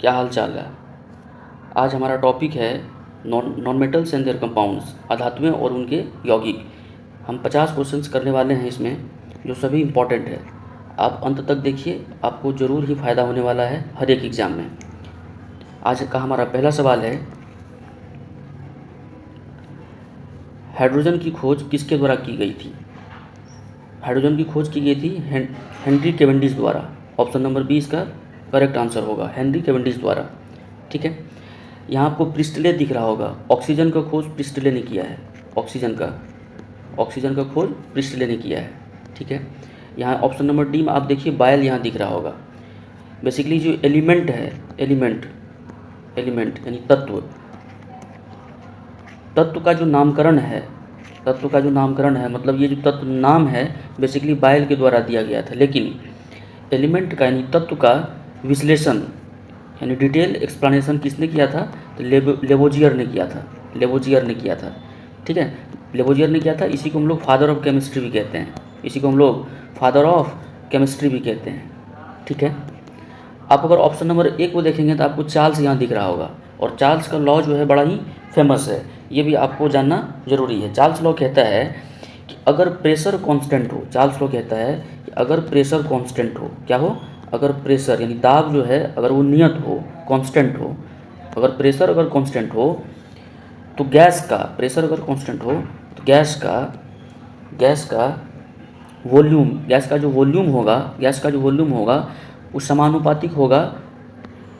क्या हाल चाल है। आज हमारा टॉपिक है non metals and their compounds, अधातुएं और उनके यौगिक। हम 50 क्वेश्चंस करने वाले हैं इसमें, जो सभी इम्पॉर्टेंट है। आप अंत तक देखिए, आपको ज़रूर ही फ़ायदा होने वाला है हर एक एग्ज़ाम में। आज का हमारा पहला सवाल है, हाइड्रोजन की खोज किसके द्वारा की गई थी। हाइड्रोजन की खोज की गई थी हेनरी कैवेंडिश द्वारा। ऑप्शन नंबर बी इसका करेक्ट आंसर होगा, हेनरी कैवेंडिश द्वारा। ठीक है, यहाँ आपको प्रिस्टले दिख रहा होगा। ऑक्सीजन का खोज प्रिस्टले ने किया है। ऑक्सीजन का खोज प्रिस्टले ने किया है। ठीक है, यहाँ ऑप्शन नंबर डी में आप देखिए बायल यहाँ दिख रहा होगा। बेसिकली जो एलिमेंट है, एलिमेंट यानी तत्व का जो नामकरण है, मतलब ये जो तत्व नाम है बेसिकली बायल के द्वारा दिया गया था। लेकिन एलिमेंट का यानी तत्व का विश्लेषण यानी डिटेल एक्सप्लेनेशन किसने किया था, तो लेवोजियर ने किया था। ठीक है, लेवोजियर ने किया था। इसी को हम लोग फादर ऑफ केमिस्ट्री भी कहते हैं। ठीक है, आप अगर ऑप्शन नंबर ए को देखेंगे तो आपको चार्ल्स यहाँ दिख रहा होगा, और चार्ल्स का लॉ जो है बड़ा ही फेमस है, ये भी आपको जानना जरूरी है। चार्ल्स लॉ कहता है कि अगर प्रेशर कांस्टेंट हो, क्या हो, अगर प्रेशर यानी दाब जो है अगर वो नियत हो, कांस्टेंट हो, अगर प्रेशर अगर कांस्टेंट हो तो गैस का वॉल्यूम होगा वो समानुपातिक होगा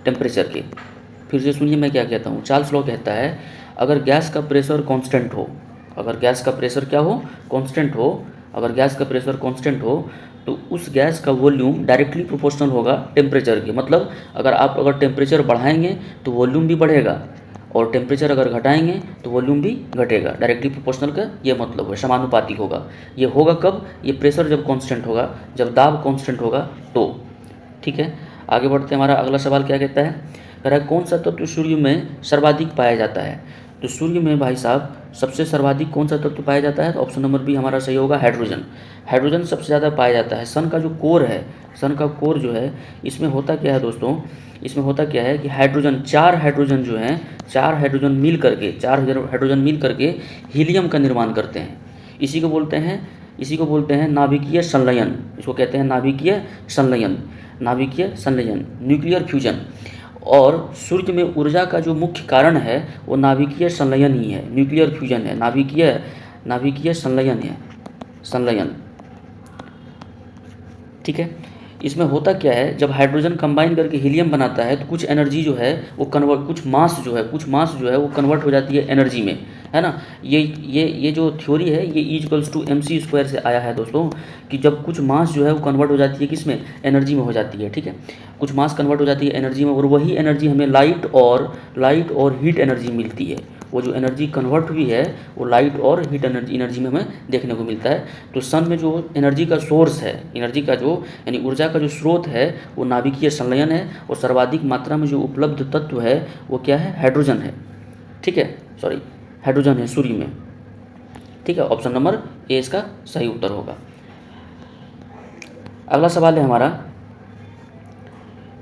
टेम्परेचर के। फिर से सुनिए मैं क्या कहता हूँ। चार्ल्स लॉ कहता है अगर गैस का प्रेशर कांस्टेंट हो, अगर गैस का प्रेशर कांस्टेंट हो तो उस गैस का वॉल्यूम डायरेक्टली प्रोपोर्शनल होगा टेम्परेचर के। मतलब अगर टेम्परेचर बढ़ाएंगे तो वॉल्यूम भी बढ़ेगा, और टेम्परेचर अगर घटाएंगे तो वॉल्यूम भी घटेगा। डायरेक्टली प्रोपोर्शनल का ये मतलब है, समानुपातिक होगा। ये होगा कब, ये प्रेशर जब कांस्टेंट होगा, जब दाब कांस्टेंट होगा तो। ठीक है, आगे बढ़ते हैं। हमारा अगला सवाल क्या कहता है, कह रहा है कौन सा तत्व सूर्य में सर्वाधिक पाया जाता है। तो सूर्य में भाई साहब सबसे सर्वाधिक कौन सा तत्व पाया जाता है, तो ऑप्शन नंबर बी हमारा सही होगा, हाइड्रोजन सबसे ज़्यादा पाया जाता है। सन का जो कोर जो है, इसमें होता क्या है दोस्तों, कि हाइड्रोजन, चार हाइड्रोजन मिल करके हीलियम का निर्माण करते हैं। इसी को बोलते हैं नाभिकीय संलयन। इसको कहते हैं नाभिकीय संलयन, न्यूक्लियर फ्यूजन। और सूर्य में ऊर्जा का जो मुख्य कारण है वो नाभिकीय संलयन ही है, न्यूक्लियर फ्यूजन है, नाभिकीय संलयन। ठीक है, इसमें होता क्या है, जब हाइड्रोजन कंबाइन करके हीलियम बनाता है तो कुछ एनर्जी जो है वो कुछ मास जो है वो कन्वर्ट हो जाती है एनर्जी में, है ना। ये जो थ्योरी है ये E=mc² से आया है दोस्तों, कि जब कुछ मास जो है वो कन्वर्ट हो जाती है किसमें, एनर्जी में हो जाती है। ठीक है, कुछ मास कन्वर्ट हो जाती है एनर्जी में, और वही एनर्जी हमें लाइट और हीट एनर्जी मिलती है। वो जो एनर्जी कन्वर्ट हुई है वो लाइट और हीट एनर्जी में हमें देखने को मिलता है। तो सन में जो एनर्जी का सोर्स है, यानी ऊर्जा का जो स्रोत है वो नाभिकीय संलयन है, और सर्वाधिक मात्रा में जो उपलब्ध तत्व है वो क्या है, हाइड्रोजन है। ठीक है, हाइड्रोजन है सूर्य में। ठीक है, ऑप्शन नंबर ए इसका सही उत्तर होगा। अगला सवाल है हमारा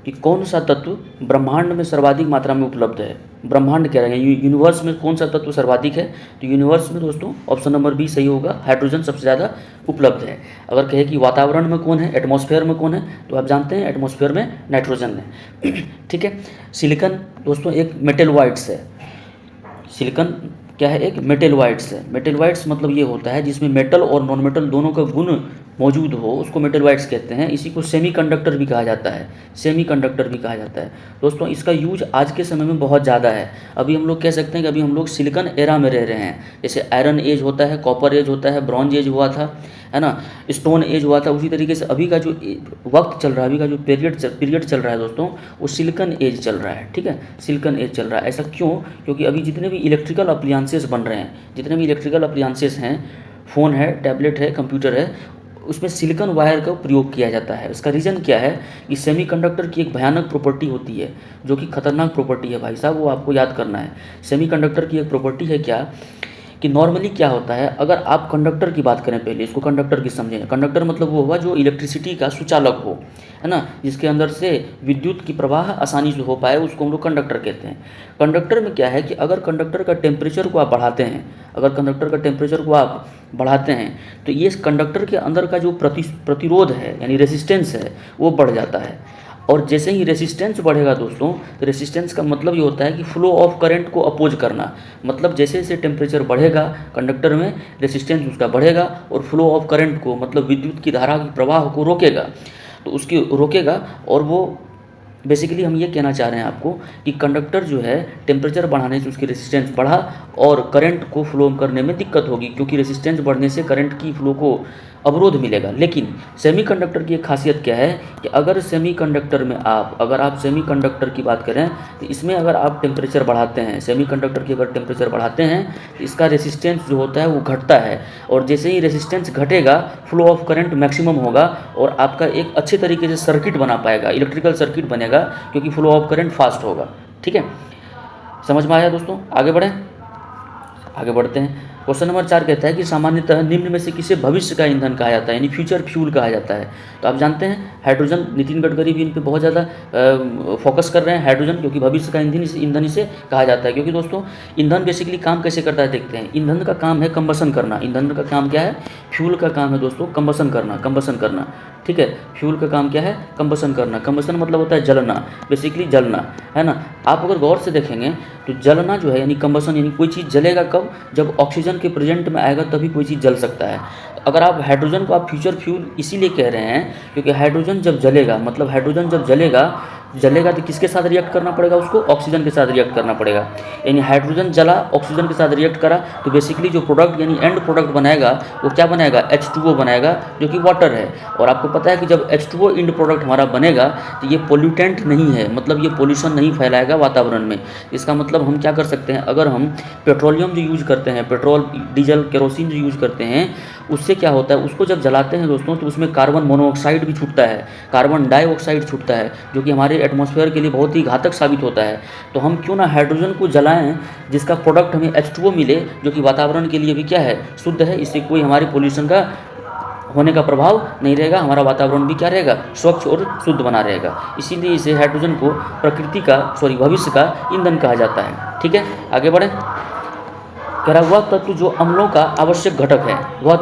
कि कौन सा तत्व ब्रह्मांड में सर्वाधिक मात्रा में उपलब्ध है। ब्रह्मांड कह रहे हैं, यूनिवर्स में कौन सा तत्व सर्वाधिक है, तो यूनिवर्स में दोस्तों ऑप्शन नंबर बी सही होगा, हाइड्रोजन सबसे ज़्यादा उपलब्ध है। अगर कहे कि वातावरण में कौन है, एटमॉस्फेयर में कौन है, तो आप जानते हैं एटमॉस्फेयर में नाइट्रोजन है। ठीक है, सिलिकॉन दोस्तों एक मेटलवाइट्स है। सिलिकॉन क्या है, एक मेटलवाइट्स है। मेटलवाइट्स मतलब ये होता है जिसमें मेटल और नॉन मेटल दोनों का गुण मौजूद हो, उसको मेटलवाइट्स कहते हैं। इसी को सेमीकंडक्टर भी कहा जाता है। दोस्तों इसका यूज आज के समय में बहुत ज़्यादा है। अभी हम लोग कह सकते हैं कि अभी हम लोग सिलिकॉन एरा में रह रहे हैं। जैसे आयरन एज होता है, कॉपर एज होता है, ब्रॉन्ज एज हुआ था, है ना, स्टोन एज हुआ था। उसी तरीके से अभी का जो वक्त चल रहा है, अभी का जो पीरियड चल रहा है दोस्तों, वो सिलिकॉन एज चल रहा है। ठीक है, सिलिकॉन एज चल रहा है। ऐसा क्यों, क्योंकि अभी जितने भी इलेक्ट्रिकल अप्लायंसेस बन रहे हैं, फ़ोन है, टैबलेट है, कंप्यूटर है, उसमें सिलिकॉन वायर का प्रयोग किया जाता है। इसका रीज़न क्या है कि सेमीकंडक्टर की एक भयानक प्रॉपर्टी होती है, जो कि खतरनाक प्रॉपर्टी है भाई साहब, वो आपको याद करना है। सेमीकंडक्टर की एक प्रॉपर्टी है क्या, कि नॉर्मली क्या होता है, अगर आप कंडक्टर की बात करें, पहले इसको कंडक्टर की समझें। कंडक्टर मतलब वो हुआ जो इलेक्ट्रिसिटी का सुचालक हो, है ना, जिसके अंदर से विद्युत की प्रवाह आसानी से हो पाए, उसको हम लोग कंडक्टर कहते हैं। कंडक्टर में क्या है कि अगर कंडक्टर का टेम्परेचर को आप बढ़ाते हैं, अगर कंडक्टर का टेम्परेचर को आप बढ़ाते हैं तो ये कंडक्टर के अंदर का जो प्रतिरोध है यानी रेसिस्टेंस है वो बढ़ जाता है। और जैसे ही रेसिस्टेंस बढ़ेगा दोस्तों, तो रेसिस्टेंस का मतलब ये होता है कि फ्लो ऑफ करंट को अपोज करना। मतलब जैसे जैसे टेम्परेचर बढ़ेगा कंडक्टर में रेसिस्टेंस उसका बढ़ेगा और फ्लो ऑफ करंट को मतलब विद्युत की धारा की प्रवाह को रोकेगा, तो उसकी रोकेगा। और वो बेसिकली हम ये कहना चाह रहे हैं आपको कि कंडक्टर जो है टेम्परेचर बढ़ाने से उसकी रेसिस्टेंस बढ़ा और करंट को फ्लो करने में दिक्कत होगी, क्योंकि रेसिस्टेंस बढ़ने से करंट की फ्लो को अवरोध मिलेगा। लेकिन सेमीकंडक्टर की एक खासियत क्या है कि अगर सेमीकंडक्टर में अगर आप सेमीकंडक्टर की बात करें तो इसमें अगर आप टेम्परेचर बढ़ाते हैं, सेमीकंडक्टर की अगर टेम्परेचर बढ़ाते हैं तो इसका रेसिस्टेंस जो होता है वो घटता है। और जैसे ही रेसिस्टेंस घटेगा फ्लो ऑफ करंट मैक्सिमम होगा और आपका एक अच्छे तरीके से सर्किट बना पाएगा, इलेक्ट्रिकल सर्किट बनेगा, क्योंकि फ्लो ऑफ करंट फास्ट होगा। ठीक है, समझ में आया दोस्तों? आगे बढ़ें, आगे बढ़ते हैं। क्वेश्चन नंबर 4 कहता है कि सामान्यतः निम्न में से किसे भविष्य का ईंधन कहा जाता है, यानी फ्यूचर फ्यूल कहा जाता है। तो आप जानते हैं हाइड्रोजन, नितिन गडकरी भी इन पे बहुत ज़्यादा फोकस कर रहे हैं हाइड्रोजन, क्योंकि भविष्य का ईंधन इसे कहा जाता है। क्योंकि दोस्तों ईंधन बेसिकली काम कैसे करता है देखते हैं। ईंधन का काम है कंबसन करना। ईंधन का काम क्या है? फ्यूल का काम है दोस्तों कंबसन करना, कंबसन करना। ठीक है, फ्यूल का काम क्या है? कंबसन करना। कंबसन मतलब होता है जलना, बेसिकली जलना, है ना। आप अगर गौर से देखेंगे तो जलना जो है यानी कंबसन, यानी कोई चीज़ जलेगा कब? जब ऑक्सीजन के प्रेजेंट में आएगा तभी कोई चीज़ जल सकता है। अगर आप हाइड्रोजन को आप फ्यूचर फ्यूल इसीलिए कह रहे हैं क्योंकि हाइड्रोजन जब जलेगा, मतलब हाइड्रोजन जब जलेगा तो किसके साथ रिएक्ट करना पड़ेगा उसको? ऑक्सीजन के साथ रिएक्ट करना पड़ेगा। यानी हाइड्रोजन जला, ऑक्सीजन के साथ रिएक्ट करा, तो बेसिकली जो प्रोडक्ट यानी एंड प्रोडक्ट बनाएगा वो क्या बनाएगा? H2O बनाएगा, जो कि वाटर है। और आपको पता है कि जब H2O एंड प्रोडक्ट हमारा बनेगा तो ये पोल्यूटेंट नहीं है, मतलब ये पोल्यूशन नहीं फैलाएगा वातावरण में। इसका मतलब हम क्या कर सकते हैं, अगर हम पेट्रोलियम जो यूज़ करते हैं, पेट्रोल, डीजल, केरोसिन जो यूज़ करते हैं, उससे क्या होता है, उसको जब जलाते हैं दोस्तों तो उसमें कार्बन मोनोऑक्साइड भी छूटता है, कार्बन डाइऑक्साइड छूटता है, जो कि हमारे एटमॉस्फेयर के लिए बहुत ही घातक साबित होता है। तो हम क्यों ना हाइड्रोजन को जलाएं जिसका प्रोडक्ट हमें H2O मिले, जो कि वातावरण के लिए भी क्या है? शुद्ध है। इससे कोई हमारे पोल्यूशन का होने का प्रभाव नहीं रहेगा, हमारा वातावरण भी क्या रहेगा? स्वच्छ और शुद्ध बना रहेगा। इसीलिए इसे हाइड्रोजन को भविष्य का ईंधन कहा जाता है। ठीक है, आगे बढ़ें। कह रहा वह तत्व जो अम्लों का आवश्यक घटक है, वह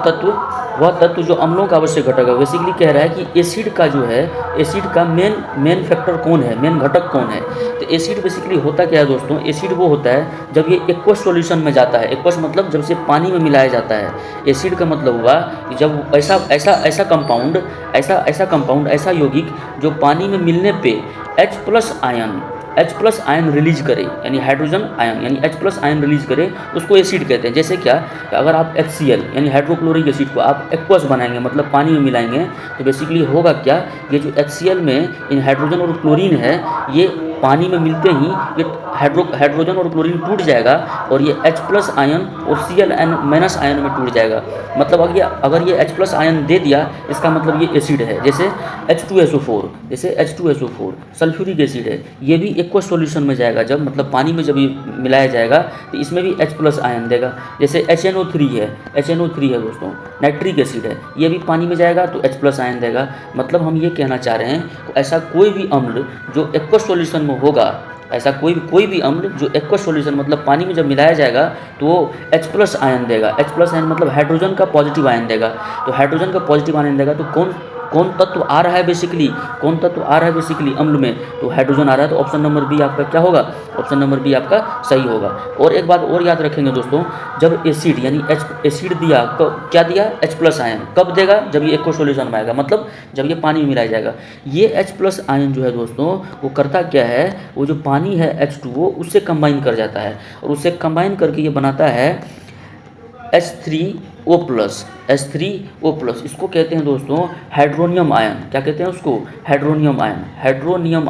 तत्व जो अम्लों का आवश्यक घटक है। बेसिकली कह रहा है कि एसिड का जो है, एसिड का मेन फैक्टर कौन है, मेन घटक कौन है? तो एसिड बेसिकली होता क्या है दोस्तों? एसिड वो होता है जब ये एक्वस सॉल्यूशन में जाता है। एक्वस मतलब जब से पानी में मिलाया जाता है। एसिड का मतलब हुआ कि जब ऐसा कंपाउंड, ऐसा यौगिक जो पानी में मिलने पे H+ आयन रिलीज करे, यानी हाइड्रोजन आयन यानी H+ आयन रिलीज करे, उसको एसिड कहते हैं। जैसे क्या, अगर आप HCl यानी हाइड्रोक्लोरिक एसिड को आप एक्वस बनाएंगे, मतलब पानी में मिलाएंगे, तो बेसिकली होगा क्या, ये जो HCl में इन हाइड्रोजन और क्लोरीन है, ये पानी में मिलते ही ये हाइड्रोजन और क्लोरीन टूट जाएगा और ये H+ आयन और Cl आयन में टूट जाएगा। मतलब अगर ये H+ आयन दे दिया, इसका मतलब ये एसिड है। जैसे H2SO4 सल्फ्यूरिक एसिड है, ये भी एक्वस सॉल्यूशन में जाएगा। जब मतलब पानी में जब ये मिलाया जाएगा तो इसमें भी H+ आयन देगा। जैसे HNO3 है दोस्तों, नाइट्रिक एसिड है, ये भी पानी में जाएगा तो H+ आयन देगा। मतलब हम ये कहना चाह रहे हैं, ऐसा कोई भी अम्ल जो एक्वस सॉल्यूशन में होगा, ऐसा कोई भी अम्ल जो एक्वस सॉल्यूशन मतलब पानी में जब मिलाया जाएगा तो वो H+ आयन देगा। H+ आयन मतलब हाइड्रोजन का पॉजिटिव आयन देगा। तो हाइड्रोजन का पॉजिटिव आयन देगा तो कौन तत्व आ रहा है बेसिकली अम्ल में? तो हाइड्रोजन आ रहा है। तो ऑप्शन नंबर बी आपका क्या होगा? ऑप्शन नंबर बी आपका सही होगा। और एक बात और याद रखेंगे दोस्तों, जब एसिड यानी एसिड दिया, क्या दिया? H+ आयन कब देगा? जब ये एक्वस सॉल्यूशन में आएगा, मतलब जब ये पानी में मिलाया जाएगा। ये H+ आयन जो है दोस्तों वो करता क्या है, वो जो पानी है H2O उससे कंबाइन कर जाता है और उससे कंबाइन करके ये बनाता है H3O+। इसको कहते हैं दोस्तों हाइड्रोनियम आयन। क्या कहते हैं उसको? Hydronium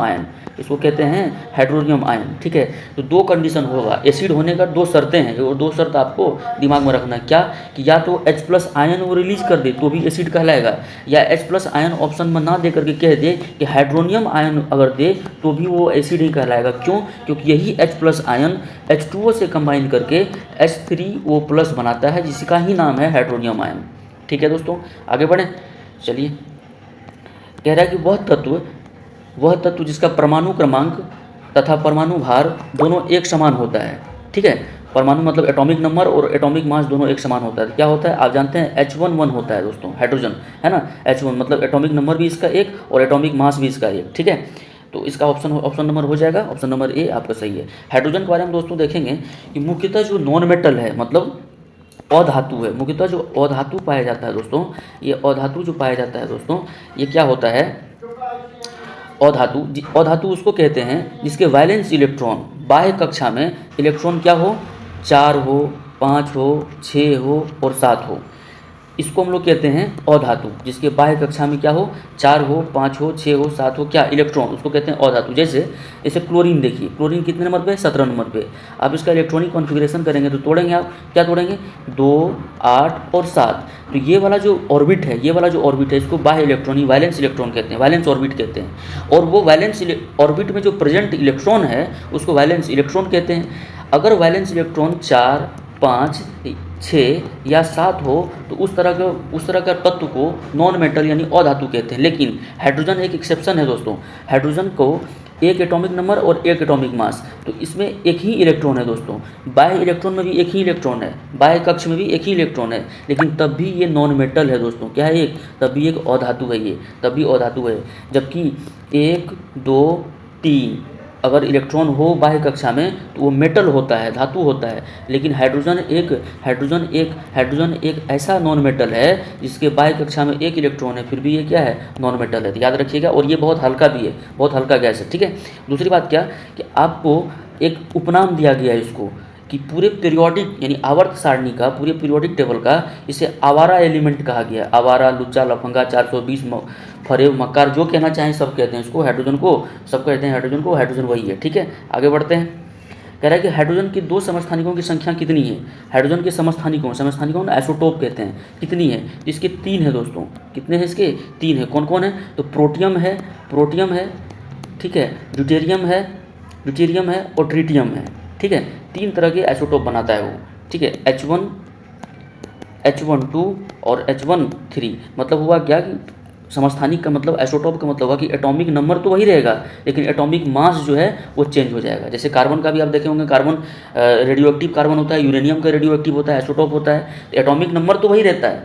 ion. इसको कहते हैं हाइड्रोनियम आयन। ठीक है, तो दो कंडीशन होगा, एसिड होने का दो शर्तें हैं, और दो शर्त आपको दिमाग में रखना है। क्या कि या तो H+ आयन वो रिलीज कर दे तो भी एसिड कहलाएगा, या H+ आयन ऑप्शन में ना दे करके कह दे कि हाइड्रोनियम आयन अगर दे तो भी वो एसिड ही कहलाएगा। क्यों? क्योंकि यही H+ आयन H2O से कंबाइन करके H3O+ बनाता है, जिसका ही नाम है हाइड्रोनियम आयन। ठीक है दोस्तों, आगे बढ़ें। चलिए, कह रहा है कि वह तत्व जिसका परमाणु क्रमांक तथा परमाणु भार दोनों एक समान होता है। ठीक है, परमाणु मतलब एटॉमिक नंबर और एटॉमिक मास दोनों एक समान होता है। क्या होता है आप जानते हैं? H1 होता है दोस्तों, हाइड्रोजन, है ना। H1 मतलब एटॉमिक नंबर भी इसका एक और एटॉमिक मास भी इसका एक। ठीक है, तो इसका ऑप्शन नंबर हो जाएगा, ऑप्शन नंबर ए आपका सही है। हाइड्रोजन के बारे में दोस्तों देखेंगे कि मुख्यतः जो नॉन मेटल है, मतलब अधातु है, मुख्यतः जो अधातु पाया जाता है दोस्तों, ये अधातु जो पाया जाता है दोस्तों, ये क्या होता है? अधातु उसको कहते हैं जिसके वैलेंस इलेक्ट्रॉन बाह्य कक्षा में इलेक्ट्रॉन क्या हो? 4 हो, 5 हो, 6 हो और 7 हो। इसको हम लोग कहते हैं अधातु, जिसके बाह्य कक्षा में क्या हो? 4 हो, 5 हो, 6 हो, 7 हो, क्या इलेक्ट्रॉन, उसको कहते हैं अधातु। जैसे क्लोरीन देखिए, क्लोरीन कितने नंबर पे? 17 नंबर पे। आप इसका इलेक्ट्रॉनिक कॉन्फ़िगरेशन करेंगे तो तोड़ेंगे आप, क्या तोड़ेंगे? 2, 8 और 7। तो ये वाला जो ऑर्बिट है, इसको बाह्य इलेक्ट्रॉनिक वैलेंस इलेक्ट्रॉन कहते हैं, वैलेंस ऑर्बिट कहते हैं। और वो वैलेंस ऑर्बिट में जो प्रेजेंट इलेक्ट्रॉन है उसको वैलेंस इलेक्ट्रॉन कहते हैं। अगर वैलेंस इलेक्ट्रॉन 4, 5, 6 या 7 हो तो उस तरह का तत्व को नॉन मेटल यानी अधातु कहते हैं। लेकिन हाइड्रोजन एक एक्सेप्शन है दोस्तों, हाइड्रोजन को एक एटॉमिक नंबर और एक एटॉमिक मास, तो इसमें एक ही इलेक्ट्रॉन है दोस्तों। बाह्य इलेक्ट्रॉन में भी एक ही इलेक्ट्रॉन है, बाह्य कक्ष में भी एक ही इलेक्ट्रॉन है, लेकिन तब भी ये नॉन मेटल है दोस्तों। क्या है? तब भी एक अधातु है, ये तब भी अधातु है। जबकि 1, 2, 3 अगर इलेक्ट्रॉन हो बाह्य कक्षा में तो वो मेटल होता है, धातु होता है। लेकिन हाइड्रोजन एक ऐसा नॉन मेटल है जिसके बाह्य कक्षा में एक इलेक्ट्रॉन है, फिर भी ये क्या है? नॉन मेटल है। तो याद रखिएगा, और ये बहुत हल्का भी है, बहुत हल्का गैस है। ठीक है, दूसरी बात क्या कि आपको एक उपनाम दिया गया है इसको कि पूरे पीरियोडिक यानी आवर्त सारणी का, पूरे पीरियोडिक टेबल का इसे आवारा एलिमेंट कहा गया। आवारा, लुच्चा, लफंगा, 420, फरेब, मक्कार, जो कहना चाहें सब कहते हैं इसको, हाइड्रोजन को सब कहते हैं हाइड्रोजन को, हाइड्रोजन वही है। ठीक है, आगे बढ़ते हैं। कह रहा है कि हाइड्रोजन की 2 समस्थानिकों की संख्या कितनी है? हाइड्रोजन के समस्थानिकों ना आइसोटोप कहते हैं, कितनी है? इसके 3 है दोस्तों। कितने हैं इसके? 3 है। कौन कौन है? तो प्रोटियम है, ठीक है, ड्यूटेरियम है और ट्रिटियम है। ठीक है, 3 तरह के आइसोटोप बनाता है वो। ठीक है, H1, H12 और H13। मतलब हुआ क्या कि समस्थानिक का मतलब, आइसोटोप का मतलब हुआ कि एटॉमिक नंबर तो वही रहेगा, लेकिन एटॉमिक मास जो है वो चेंज हो जाएगा। जैसे कार्बन का भी आप देखे होंगे, कार्बन रेडियो एक्टिव कार्बन होता है, यूरेनियम का रेडियो एक्टिव होता है, आइसोटोप होता है। तो एटॉमिक नंबर तो वही रहता है,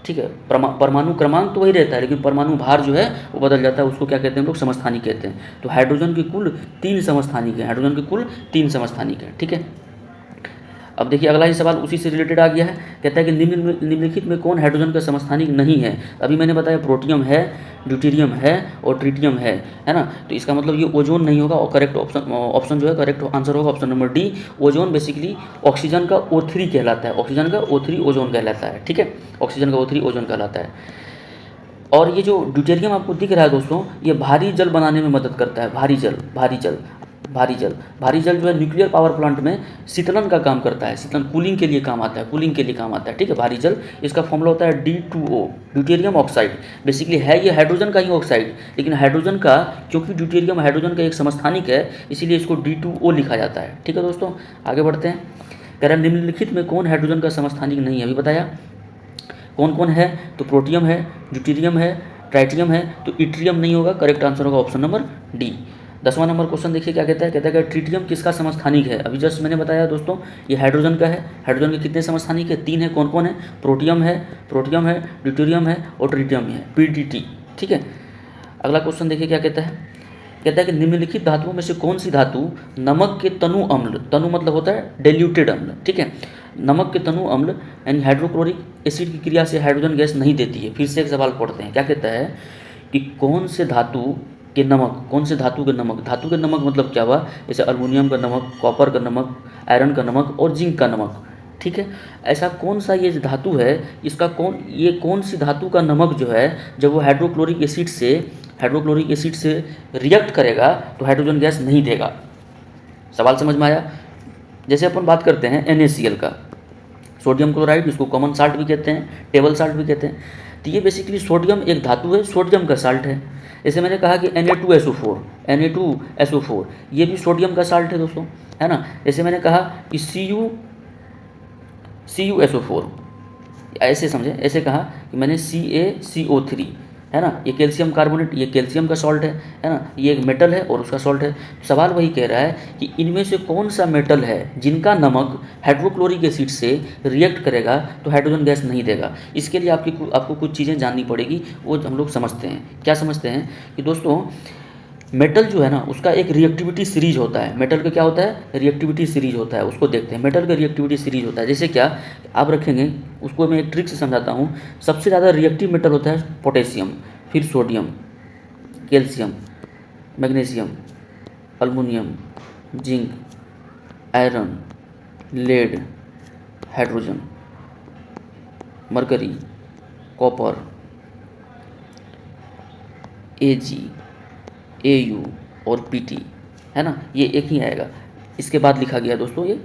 ठीक है, परमाणु क्रमांक तो वही रहता है, लेकिन परमाणु भार जो है वो बदल जाता है। उसको क्या कहते हैं हम लोग? समस्थानिक कहते हैं। तो हाइड्रोजन के कुल 3 समस्थानिक हैं। ठीक है, अब देखिए अगला ही सवाल उसी से रिलेटेड आ गया है। कहता है कि निम्नलिखित में कौन हाइड्रोजन का समस्थानिक नहीं है? अभी मैंने बताया प्रोटियम है, ड्यूटेरियम है और ट्रिटियम है ना। तो इसका मतलब ये ओजोन नहीं होगा, और करेक्ट ऑप्शन जो है, करेक्ट आंसर होगा option number D. Ozone basically oxygen का O3 कहलाता है, ऑक्सीजन का O3 ओजोन कहलाता है। ठीक है, ऑक्सीजन का O3 ओजोन कहलाता है। और ये जो ड्यूटेरियम आपको दिख रहा है दोस्तों, ये भारी जल बनाने में मदद करता है। भारी जल जो है न्यूक्लियर पावर प्लांट में शीतलन का काम करता है, शीतलन, कूलिंग के लिए काम आता है। ठीक है, भारी जल, इसका फॉर्मूला होता है D2O, ड्यूटेरियम ऑक्साइड। बेसिकली है ये हाइड्रोजन का ही ऑक्साइड, लेकिन हाइड्रोजन का, क्योंकि ड्यूटेरियम हाइड्रोजन का एक समस्थानिक है, इसीलिए इसको D2O लिखा जाता है। ठीक है दोस्तों, आगे बढ़ते हैं। कह रहा है निम्नलिखित में कौन हाइड्रोजन का समस्थानिक नहीं है? अभी बताया कौन कौन है, तो प्रोटियम है, ड्यूटेरियम है, ट्राइटियम है, तो इट्रियम नहीं होगा। करेक्ट आंसर होगा ऑप्शन नंबर डी। 10वां नंबर क्वेश्चन देखिए क्या कहता है। कहता है कि ट्रिटियम किसका समस्थानिक है? अभी जस्ट मैंने बताया दोस्तों, ये हाइड्रोजन का है। हाइड्रोजन के कितने समस्थानिक है? 3 है। कौन कौन है? प्रोटियम है, ड्यूटेरियम है और ट्रिटियम है, PDT। ठीक है, अगला क्वेश्चन देखिए क्या कहता है। कहता है कि निम्नलिखित धातुओं में से कौन सी धातु नमक के तनु अम्ल, तनु मतलब होता है डाइल्यूटेड अम्ल, ठीक है, नमक के तनु अम्ल यानी हाइड्रोक्लोरिक एसिड की क्रिया से हाइड्रोजन गैस नहीं देती है? फिर से एक सवाल पढ़ते हैं। क्या कहता है कि कौन से धातु के नमक, धातु के नमक मतलब क्या हुआ? जैसे अल्मीनियम का नमक, कॉपर का नमक, आयरन का नमक और जिंक का नमक। ठीक है। ऐसा कौन सा ये धातु है, ये कौन सी धातु का नमक जो है जब वो हाइड्रोक्लोरिक एसिड से रिएक्ट करेगा तो हाइड्रोजन गैस नहीं देगा। सवाल समझ में आया? जैसे अपन बात करते हैं NaCl का, सोडियम क्लोराइड, इसको कॉमन साल्ट भी कहते हैं, टेबल साल्ट भी कहते हैं। तो ये बेसिकली सोडियम एक धातु है, सोडियम का साल्ट है। जैसे मैंने कहा कि Na2SO4 ये भी सोडियम का साल्ट है दोस्तों, है ना। जैसे मैंने कहा कि CuSO4, ऐसे समझे, ऐसे कहा कि मैंने CaCO3, है ना, ये कैल्शियम कार्बोनेट, ये कैल्शियम का सॉल्ट है ना, ये एक मेटल है और उसका सॉल्ट है। सवाल वही कह रहा है कि इनमें से कौन सा मेटल है जिनका नमक हाइड्रोक्लोरिक एसिड से रिएक्ट करेगा तो हाइड्रोजन गैस नहीं देगा। इसके लिए आपको कुछ चीज़ें जाननी पड़ेगी, वो हम लोग समझते हैं। क्या समझते हैं कि दोस्तों मेटल जो है ना उसका एक रिएक्टिविटी सीरीज होता है। मेटल का क्या होता है? रिएक्टिविटी सीरीज होता है, उसको देखते हैं। मेटल का रिएक्टिविटी सीरीज होता है, जैसे क्या आप रखेंगे, उसको मैं एक ट्रिक से समझाता हूँ। सबसे ज़्यादा रिएक्टिव मेटल होता है पोटेशियम, फिर sodium, calcium, magnesium, aluminium, zinc, iron, lead, hydrogen, mercury, copper, Ag, Au और Pt, है ना, ये एक ही आएगा। इसके बाद लिखा गया दोस्तों ये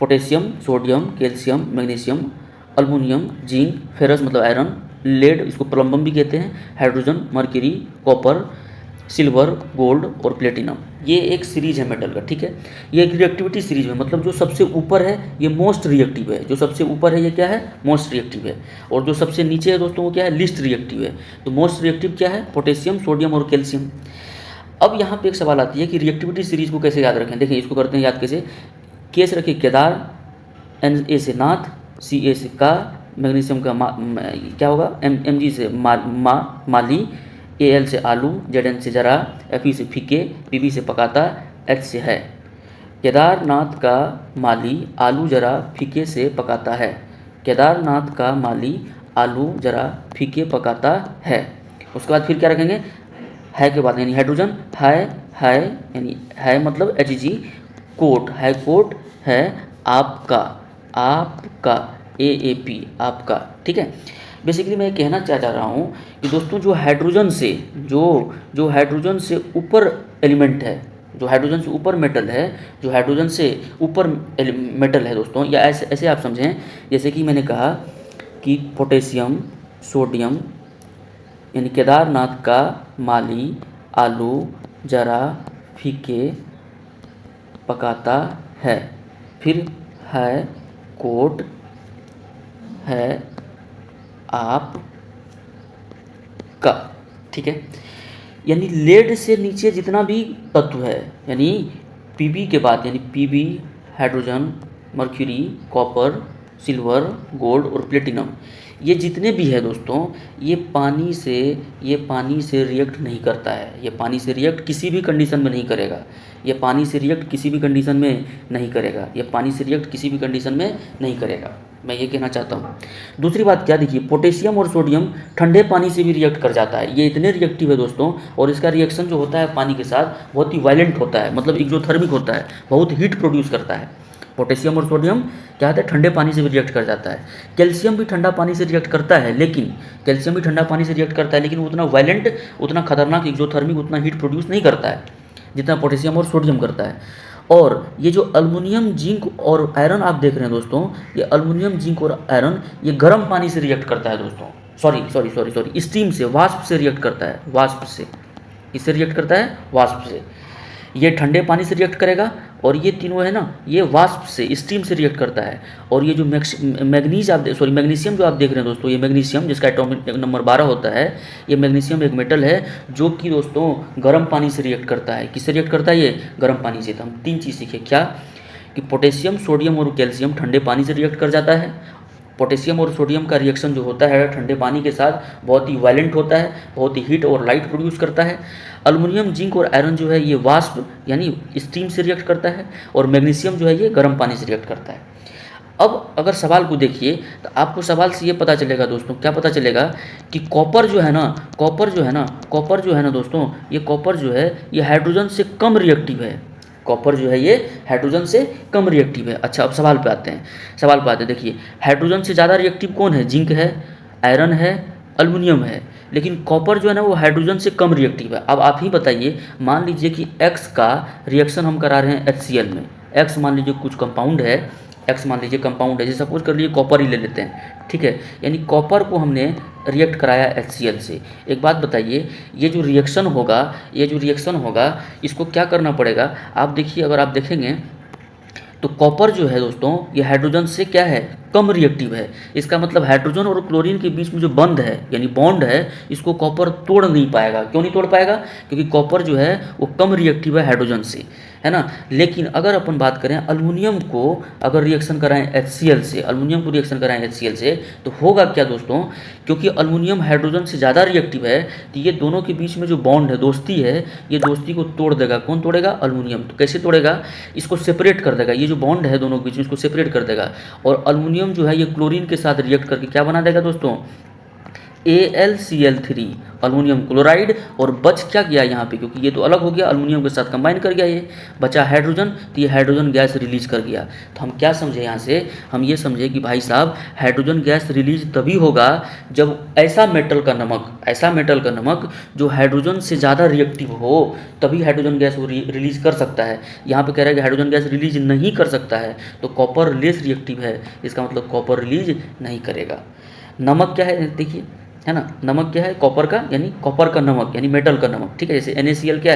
potassium, sodium, calcium, magnesium, aluminium, zinc, ferrous मतलब आयरन, लेड, इसको प्लम्बम भी कहते हैं, hydrogen, mercury, copper, silver, gold और प्लेटिनम। ये एक सीरीज है मेटल का, ठीक है। ये एक रिएक्टिविटी सीरीज है, मतलब जो सबसे ऊपर है ये मोस्ट रिएक्टिव है, जो सबसे ऊपर है ये क्या है? मोस्ट रिएक्टिव है। और जो सबसे नीचे है दोस्तों वो क्या है? लीस्ट रिएक्टिव है। तो मोस्ट रिएक्टिव क्या है? पोटेशियम, सोडियम और कैल्शियम। अब यहाँ पे एक सवाल आती है कि रिएक्टिविटी सीरीज को कैसे याद रखें। देखिए इसको करते हैं याद कैसे। के से रखिए केदार, Na से नाथ, Ca से का, मैग्नीशियम का क्या होगा? Mg से माली, Al से आलू, Zn से जरा, Fe से फीके, Pb से पकाता, H से है। केदारनाथ का माली आलू जरा फीके से पकाता है। केदारनाथ का माली आलू जरा फीके पकाता है। उसके बाद फिर क्या रखेंगे? है के बाद यानी हाइड्रोजन, है यानी है मतलब Hg, कोट है, कोट है आपका AAP आपका, ठीक है। बेसिकली मैं कहना चाह रहा हूँ कि दोस्तों जो हाइड्रोजन से ऊपर एलिमेंट है, जो हाइड्रोजन से ऊपर मेटल है, जो हाइड्रोजन से ऊपर मेटल है दोस्तों, या ऐसे आप समझें, जैसे कि मैंने कहा कि पोटेशियम, सोडियम, यानी केदारनाथ का माली आलू जरा फीके पकाता है। फिर है कोट है आप का, ठीक है। यानी लेड से नीचे जितना भी तत्व है, यानी Pb के बाद, यानी Pb, hydrogen, mercury, copper, silver, gold और प्लेटिनम, ये जितने भी है दोस्तों, ये पानी से रिएक्ट नहीं करता है। ये पानी से रिएक्ट किसी भी कंडीशन में नहीं करेगा। ये पानी से रिएक्ट किसी भी कंडीशन में नहीं करेगा। ये पानी से रिएक्ट किसी भी कंडीशन में नहीं करेगा, मैं ये कहना चाहता हूँ। दूसरी बात क्या, देखिए पोटेशियम और सोडियम ठंडे पानी से भी रिएक्ट कर जाता है। ये इतने रिएक्टिव है दोस्तों, और इसका रिएक्शन जो होता है पानी के साथ बहुत ही वायलेंट होता है, मतलब एक्सोथर्मिक होता है, बहुत हीट प्रोड्यूस करता है। पोटेशियम और सोडियम क्या होता है? ठंडे पानी से भी रिएक्ट कर जाता है। कैल्शियम भी ठंडा पानी से रिएक्ट करता है, लेकिन उतना वायलेंट, उतना खतरनाक एक्सोथर्मिक, उतना हीट प्रोड्यूस नहीं करता है जितना पोटेशियम और सोडियम करता है। और ये जो अल्मुनियम, जिंक और आयरन आप देख रहे हैं दोस्तों, ये अल्मुनियम, जिंक और आयरन ये गर्म पानी से रिएक्ट करता है दोस्तों। सॉरी, स्टीम से, वाष्प से रिएक्ट करता है, वाष्प से। किससे रिएक्ट करता है? वाष्प से। ये ठंडे पानी से रिएक्ट करेगा, और ये तीनों है ना, ये वाष्प से, स्टीम से रिएक्ट करता है। और ये जो मैग्नीशियम जो आप देख रहे हैं दोस्तों, ये मैग्नीशियम जिसका एटॉमिक नंबर 12 होता है, ये मैग्नीशियम एक मेटल है जो कि दोस्तों गर्म पानी से रिएक्ट करता है। किससे रिएक्ट करता है? ये गर्म पानी से। तो हम 3 चीज़ सीखे, क्या कि पोटेशियम, सोडियम और कैल्शियम ठंडे पानी से रिएक्ट कर जाता है। पोटेशियम और सोडियम का रिएक्शन जो होता है ठंडे पानी के साथ बहुत ही वायलेंट होता है, बहुत ही हीट और लाइट प्रोड्यूस करता है। अल्मुनियम, जिंक और आयरन जो है ये वाष्प यानी स्टीम से रिएक्ट करता है, और मैग्नीशियम जो है ये गर्म पानी से रिएक्ट करता है। अब अगर सवाल को देखिए तो आपको सवाल से ये पता चलेगा दोस्तों, क्या पता चलेगा कि कॉपर जो है ना दोस्तों, ये कॉपर जो है ये हाइड्रोजन से कम रिएक्टिव है। कॉपर जो है ये हाइड्रोजन से कम रिएक्टिव है। अच्छा, अब सवाल पे आते हैं। देखिए, हाइड्रोजन से ज़्यादा रिएक्टिव कौन है? जिंक है, आयरन है, अल्युमिनियम है, लेकिन कॉपर जो है ना वो हाइड्रोजन से कम रिएक्टिव है। अब आप ही बताइए, मान लीजिए कि X का रिएक्शन हम करा रहे हैं HCl में। X मान लीजिए कुछ कंपाउंड है, X मान लीजिए कंपाउंड है, जैसे सपोज कर लीजिए कॉपर ही ले लेते हैं, ठीक है। यानी कॉपर को हमने रिएक्ट कराया HCl से। एक बात बताइए, ये जो रिएक्शन होगा इसको क्या करना पड़ेगा? आप देखिए, अगर आप देखेंगे तो कॉपर जो है दोस्तों ये हाइड्रोजन से क्या है? कम रिएक्टिव है। इसका मतलब हाइड्रोजन और क्लोरीन के बीच में जो बंध है यानी बॉन्ड है, इसको कॉपर तोड़ नहीं पाएगा। क्यों नहीं तोड़ पाएगा? क्योंकि कॉपर जो है वो कम रिएक्टिव है हाइड्रोजन से, है ना। लेकिन अगर अपन बात करें अल्युमिनियम को, अगर रिएक्शन कराएं HCl से, तो होगा क्या दोस्तों? क्योंकि अल्युमिनियम हाइड्रोजन से ज़्यादा रिएक्टिव है, तो ये दोनों के बीच में जो बॉन्ड है, दोस्ती है, ये दोस्ती को तोड़ देगा। कौन तोड़ेगा? अल्युमिनियम। तो कैसे तोड़ेगा? इसको सेपरेट कर देगा। ये जो बॉन्ड है दोनों के बीच में, इसको सेपरेट कर देगा। और अल्युमिनियम जो है ये क्लोरीन के साथ रिएक्ट करके क्या बना देगा दोस्तों? AlCl3, aluminium chloride. और बच क्या गया यहाँ पे? क्योंकि ये तो अलग हो गया, अल्युमिनियम के साथ कंबाइन कर गया, ये बचा हाइड्रोजन, तो ये हाइड्रोजन गैस रिलीज कर गया। तो हम क्या समझे यहाँ से? हम ये समझे कि भाई साहब, हाइड्रोजन गैस रिलीज तभी होगा जब ऐसा मेटल का नमक जो हाइड्रोजन से ज़्यादा रिएक्टिव हो, तभी हाइड्रोजन गैस वो रिलीज कर सकता है। यहाँ पे कह रहा है कि हाइड्रोजन गैस रिलीज नहीं कर सकता है, तो कॉपर लेस रिएक्टिव है, इसका मतलब कॉपर रिलीज नहीं करेगा। नमक क्या है देखिए, है ना, नमक क्या है? कॉपर का, यानी कॉपर का नमक यानी मेटल का नमक, ठीक है। जैसे NaCl क्या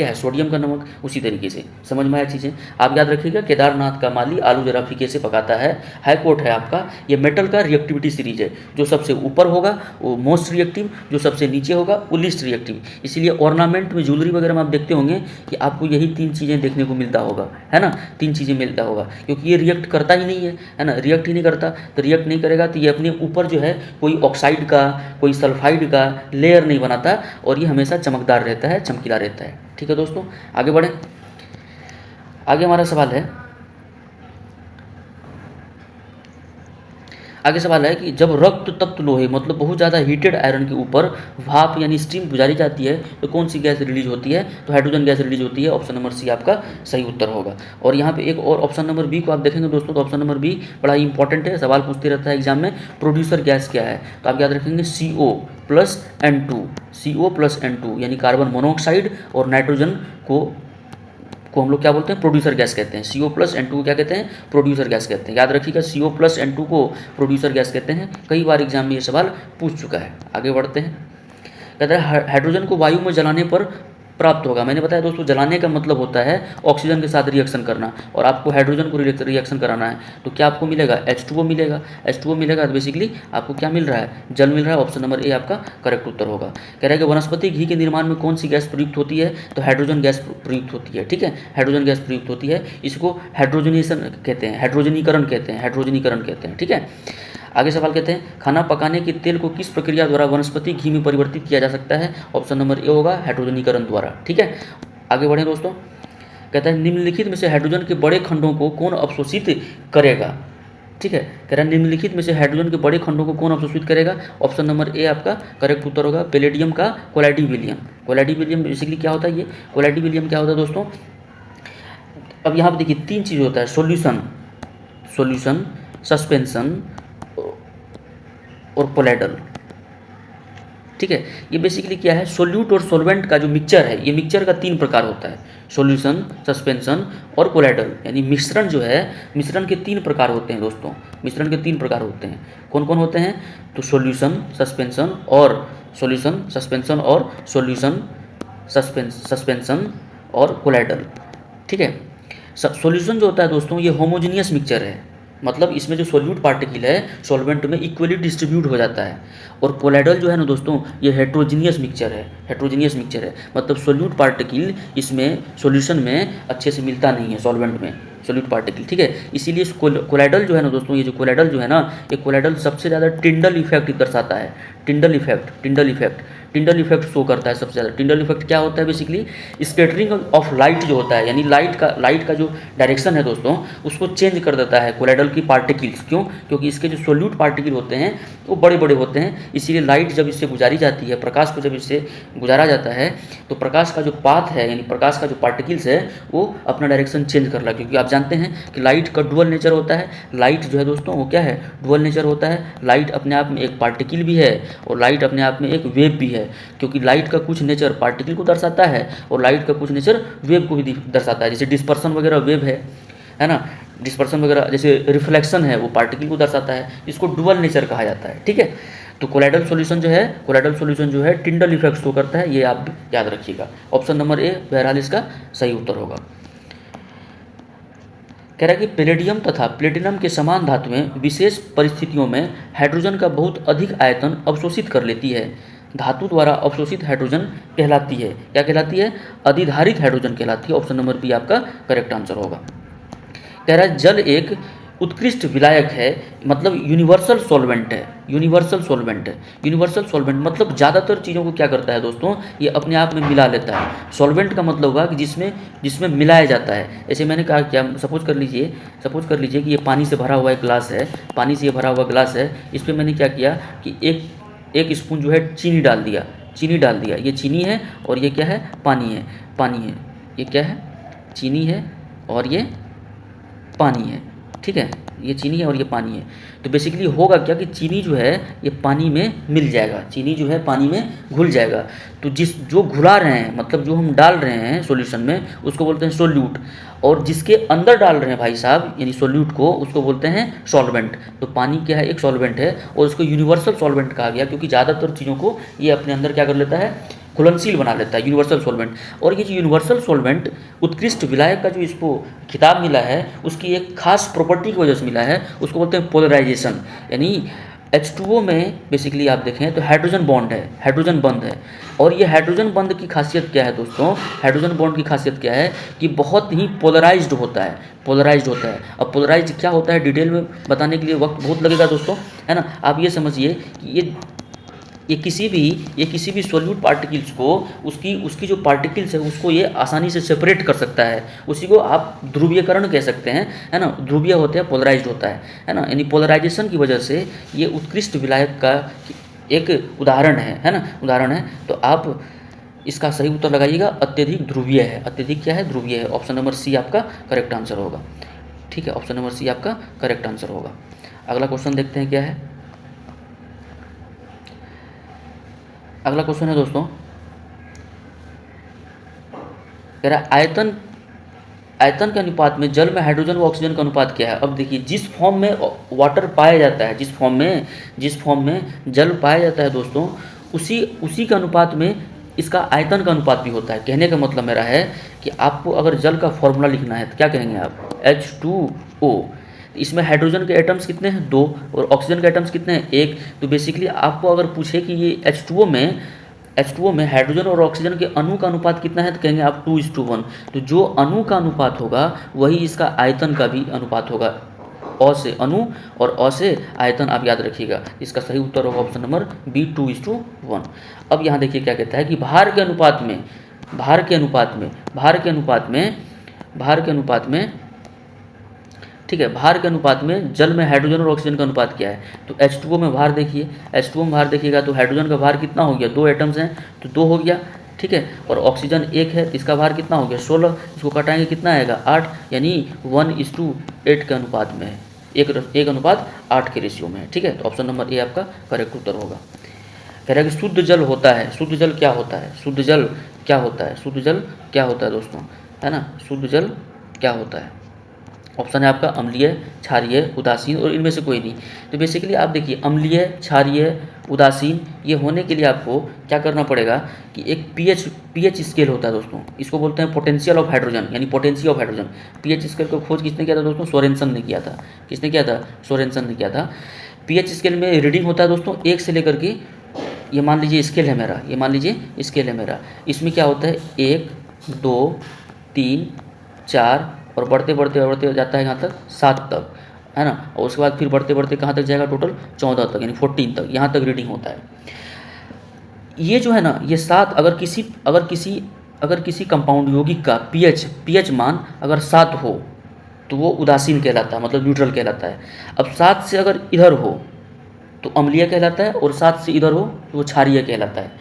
है? सोडियम का नमक। उसी तरीके से समझ में आया चीज़ें। आप याद रखिएगा, केदारनाथ का माली आलू जरा फीके से पकाता है, हाई कोर्ट है आपका। ये मेटल का रिएक्टिविटी सीरीज है। जो सबसे ऊपर होगा वो मोस्ट रिएक्टिव, जो सबसे नीचे होगा वो लीस्ट रिएक्टिव। इसीलिए ऑर्नामेंट में, ज्वेलरी वगैरह में आप देखते होंगे कि आपको यही 3 चीज़ें देखने को मिलता होगा, है ना। 3 चीज़ें मिलता होगा, क्योंकि ये रिएक्ट करता ही नहीं है ना, रिएक्ट ही नहीं करता। तो रिएक्ट नहीं करेगा तो ये अपने ऊपर जो है कोई ऑक्साइड का, कोई सल्फाइड का लेयर नहीं बनाता, और ये हमेशा चमकदार रहता है, चमकीला रहता है। ठीक है दोस्तों, आगे बढ़ें। आगे हमारा सवाल है, कि जब रक्त तप्त लोहे मतलब बहुत ज़्यादा हीटेड आयरन के ऊपर भाप यानी स्टीम गुजारी जाती है तो कौन सी गैस रिलीज होती है? तो हाइड्रोजन गैस रिलीज होती है। ऑप्शन नंबर सी आपका सही उत्तर होगा। और यहाँ पे एक और ऑप्शन नंबर बी को आप देखेंगे दोस्तों, तो ऑप्शन नंबर बी बड़ा ही इंपॉर्टेंट है, सवाल पूछते रहता है एग्जाम में। प्रोड्यूसर गैस क्या है? तो आप याद रखेंगे CO प्लस N2 यानी कार्बन मोनोऑक्साइड और नाइट्रोजन को हम लोग क्या बोलते हैं? प्रोड्यूसर गैस कहते हैं। CO प्लस N2 को क्या कहते हैं? प्रोड्यूसर गैस कहते हैं। याद रखिएगा, CO प्लस N2 को प्रोड्यूसर गैस कहते हैं। कई बार एग्जाम में ये सवाल पूछ चुका है। आगे बढ़ते हैं। कहता है हाइड्रोजन को वायु में जलाने पर प्राप्त होगा। मैंने बताया दोस्तों, जलाने का मतलब होता है ऑक्सीजन के साथ रिएक्शन करना, और आपको हाइड्रोजन को रिएक्शन कराना है तो क्या आपको मिलेगा? H2O मिलेगा। H2O मिलेगा तो बेसिकली आपको क्या मिल रहा है? जल मिल रहा है। ऑप्शन नंबर ए आपका करेक्ट उत्तर होगा। कह रहा है कि वनस्पति घी के निर्माण में कौन सी गैस प्रयुक्त होती है? तो हाइड्रोजन गैस प्रयुक्त होती है। ठीक है, हाइड्रोजन गैस प्रयुक्त होती है। इसको हाइड्रोजनेशन कहते हैं, हाइड्रोजनीकरण कहते हैं। ठीक है, आगे सवाल कहते हैं खाना पकाने के तेल को किस प्रक्रिया द्वारा वनस्पति घी में परिवर्तित किया जा सकता है? ऑप्शन नंबर ए होगा हाइड्रोजनीकरण द्वारा। ठीक है, आगे बढ़ें दोस्तों। कहता है निम्नलिखित में से हाइड्रोजन के बड़े खंडों को कौन अवशोषित करेगा? ठीक है, कह रहा है निम्नलिखित में से हाइड्रोजन के बड़े खंडों को कौन अवशोषित करेगा? ऑप्शन नंबर ए आपका करेक्ट उत्तर होगा, पैलेडियम का कोलाइडी-विलियम बेसिकली क्या होता है? ये कोलाइडी-विलियम क्या होता है दोस्तों? अब यहाँ पर देखिए 3 चीज़ होता है, सोल्यूशन, सस्पेंशन और कोलाइडल। ठीक है, ये बेसिकली क्या है? सोल्यूट और सोलवेंट का जो मिक्सचर है, ये मिक्सचर का 3 प्रकार होता है, सॉल्यूशन, सस्पेंशन और कोलाइडल। यानी मिश्रण जो है, मिश्रण के 3 प्रकार होते हैं दोस्तों, मिश्रण के 3 प्रकार होते हैं। कौन कौन होते हैं? तो सॉल्यूशन, सस्पेंशन और कोलाइडल। ठीक है, सॉल्यूशन जो होता है दोस्तों, ये होमोजीनियस मिक्सचर है, मतलब इसमें जो सोल्यूट पार्टिकल है सॉल्वेंट में इक्वली डिस्ट्रीब्यूट हो जाता है। और कोलाइडल जो है ना दोस्तों, ये हेट्रोजीनियस मिक्सचर है, मतलब सोल्यूट पार्टिकल इसमें सॉल्यूशन में अच्छे से मिलता नहीं है, सॉल्वेंट में सोल्यूट पार्टिकल। ठीक है, इसीलिए कोलाइडल जो है ना दोस्तों, ये जो कोलाइडल जो है ना, ये कोलाइडल सबसे ज़्यादा टिंडल इफेक्ट दर्शाता है। Tyndall effect Tyndall effect show करता है सबसे ज़्यादा। टिंडल इफेक्ट क्या होता है बेसिकली, स्कैटरिंग ऑफ लाइट जो होता है, यानी लाइट का जो डायरेक्शन है दोस्तों उसको चेंज कर देता है कोलाइडल की पार्टिकल्स। क्यों? क्योंकि इसके जो सोल्यूट पार्टिकल होते हैं वो बड़े बड़े होते हैं, इसीलिए लाइट जब इससे गुजारी जाती है, प्रकाश को जब इससे गुजारा जाता है तो प्रकाश का जो पाथ है यानी प्रकाश का जो पार्टिकल्स है वो अपना डायरेक्शन चेंज कर रहा है। क्योंकि आप जानते हैं कि लाइट का डुअल नेचर होता है। लाइट जो है दोस्तों वो क्या है, डुअल नेचर होता है। लाइट अपने आप में एक पार्टिकल भी है और लाइट अपने आप में एक वेव भी है, क्योंकि लाइट का कुछ नेचर पार्टिकल को दर्शाता है और लाइट का कुछ नेचर वेव को भी दर्शाता है। जैसे डिस्पर्सन वगैरह वेव है ना, डिस्पर्सन वगैरह जैसे रिफ्लेक्शन है वो पार्टिकल को दर्शाता है। इसको डुअल नेचर कहा जाता है। ठीक है, तो कोलाइडल सॉल्यूशन जो है टिंडल इफेक्ट शो करता है, ये आप याद रखिएगा। ऑप्शन नंबर ए बहरहाल इसका सही उत्तर होगा। कह रहा है कि पैलेडियम तथा प्लेटिनम के समान धातुएं विशेष परिस्थितियों में हाइड्रोजन का बहुत अधिक आयतन अवशोषित कर लेती है। धातु द्वारा अवशोषित हाइड्रोजन कहलाती है, क्या कहलाती है? अधिधारित हाइड्रोजन कहलाती है। ऑप्शन नंबर बी आपका करेक्ट आंसर होगा। कह रहा है जल एक उत्कृष्ट विलायक है, मतलब यूनिवर्सल सॉल्वेंट है। यूनिवर्सल सॉल्वेंट मतलब ज़्यादातर चीज़ों को क्या करता है दोस्तों, ये अपने आप में मिला लेता है। सॉल्वेंट का मतलब होगा कि जिसमें मिलाया जाता है। ऐसे मैंने कहा क्या, सपोज कर लीजिए कि ये पानी से भरा हुआ एक ग्लास है, पानी से ये भरा हुआ ग्लास है। इस पर मैंने क्या किया कि एक स्पून जो है चीनी डाल दिया। ये चीनी है और ये क्या है, पानी है। ये क्या है, चीनी है और ये पानी है। ठीक है, ये चीनी है और ये पानी है। तो बेसिकली होगा क्या कि चीनी जो है ये पानी में मिल जाएगा, चीनी जो है पानी में घुल जाएगा। तो जो घुला रहे हैं, मतलब जो हम डाल रहे हैं सॉल्यूशन में, उसको बोलते हैं सोल्यूट। और जिसके अंदर डाल रहे हैं भाई साहब यानी सोल्यूट को, उसको बोलते हैं सॉल्वेंट। तो पानी क्या है, एक सॉल्वेंट है और उसको यूनिवर्सल सॉल्वेंट कहा गया, क्योंकि ज़्यादातर चीज़ों को ये अपने अंदर क्या कर लेता है, घुलनशील बना लेता है, यूनिवर्सल सॉल्वेंट। और ये जो यूनिवर्सल सॉल्वेंट उत्कृष्ट विलायक का जो इसको खिताब मिला है, उसकी एक खास प्रॉपर्टी की वजह से मिला है, उसको बोलते हैं पोलराइजेशन। यानी H2O में बेसिकली आप देखें तो हाइड्रोजन बॉन्ड है, हाइड्रोजन बंध है। और ये हाइड्रोजन बंध की खासियत क्या है दोस्तों, हाइड्रोजन बॉन्ड की खासियत क्या है कि बहुत ही पोलराइज्ड होता है। अब पोलराइज्ड क्या होता है डिटेल में बताने के लिए वक्त बहुत लगेगा दोस्तों, है ना। आप ये समझिए कि ये किसी भी सॉल्यूट पार्टिकल्स को उसकी जो पार्टिकल्स है उसको ये आसानी से सेपरेट कर सकता है। उसी को आप ध्रुवीयकरण कह सकते हैं, है ना। ध्रुवीय होते हैं, पोलराइज्ड होता है ना। यानी पोलराइजेशन की वजह से ये उत्कृष्ट विलायक का एक उदाहरण है ना, उदाहरण है। तो आप इसका सही उत्तर लगाइएगा, अत्यधिक ध्रुवीय है। अत्यधिक क्या है, ध्रुवीय है। ऑप्शन नंबर सी आपका करेक्ट आंसर होगा। ठीक है, ऑप्शन नंबर सी आपका करेक्ट आंसर होगा। अगला क्वेश्चन देखते हैं क्या है। अगला क्वेश्चन है दोस्तों, कह रहा है आयतन के अनुपात में जल में हाइड्रोजन व ऑक्सीजन का अनुपात क्या है। अब देखिए, जिस फॉर्म में वाटर पाया जाता है, जिस फॉर्म में जल पाया जाता है दोस्तों, उसी के अनुपात में इसका आयतन का अनुपात भी होता है। कहने का मतलब मेरा है कि आपको अगर जल का फॉर्मूला लिखना है तो क्या कहेंगे आप, H2O। इसमें हाइड्रोजन के एटम्स कितने हैं, 2, और ऑक्सीजन के एटम्स कितने हैं, 1। तो बेसिकली आपको अगर पूछे कि ये H2O में हाइड्रोजन और ऑक्सीजन के अणु का अनुपात कितना है तो कहेंगे आप 2:1। तो जो अणु का अनुपात होगा वही इसका आयतन का भी अनुपात होगा। अ से अणु और अ से आयतन आप याद रखिएगा। इसका सही उत्तर होगा ऑप्शन नंबर बी, 2:1। अब यहाँ देखिए क्या कहता है कि भार के अनुपात में ठीक है, भार के अनुपात में जल में हाइड्रोजन और ऑक्सीजन का अनुपात क्या है। तो H2O में भार देखिएगा तो हाइड्रोजन का भार कितना हो गया, 2 एटम्स हैं तो 2 हो गया। ठीक है, और ऑक्सीजन 1 है, इसका भार कितना हो गया, 16। इसको घटाएंगे कितना आएगा, 8, यानी 1:8 के अनुपात में है, 1:8 के रेशियो में है। ठीक है, तो ऑप्शन नंबर ए आपका करेक्ट उत्तर होगा। कह रहा है कि शुद्ध जल क्या होता है दोस्तों, है ना। शुद्ध जल क्या होता है, ऑप्शन है आपका अम्लीय, क्षारीय, उदासीन और इनमें से कोई नहीं। तो बेसिकली आप देखिए, अम्लीय, क्षारीय, उदासीन ये होने के लिए आपको क्या करना पड़ेगा कि एक पीएच स्केल होता है दोस्तों, इसको बोलते हैं पोटेंशियल ऑफ हाइड्रोजन, यानी potency of hydrogen. PH scale को खोज किसने किया था दोस्तों, सोरेनसन ने किया था। सोरेनसन ने किया था। पीएच स्केल में रीडिंग होता है दोस्तों 1 से लेकर के, ये मान लीजिए स्केल है मेरा, इसमें क्या होता है 1, 2, 3, 4 और बढ़ते जाता है यहाँ तक 7 तक, है ना। और उसके बाद फिर बढ़ते कहाँ तक जाएगा, टोटल 14 तक, यानी 14 तक, यहाँ तक रीडिंग होता है। ये जो है ना, ये 7 अगर किसी कंपाउंड यौगिक का पीएच मान अगर 7 हो तो वो उदासीन कहलाता है, मतलब न्यूट्रल कहलाता है। अब 7 से अगर इधर हो तो अम्लीय कहलाता है, और 7 से इधर हो तो वो क्षारीय कहलाता है।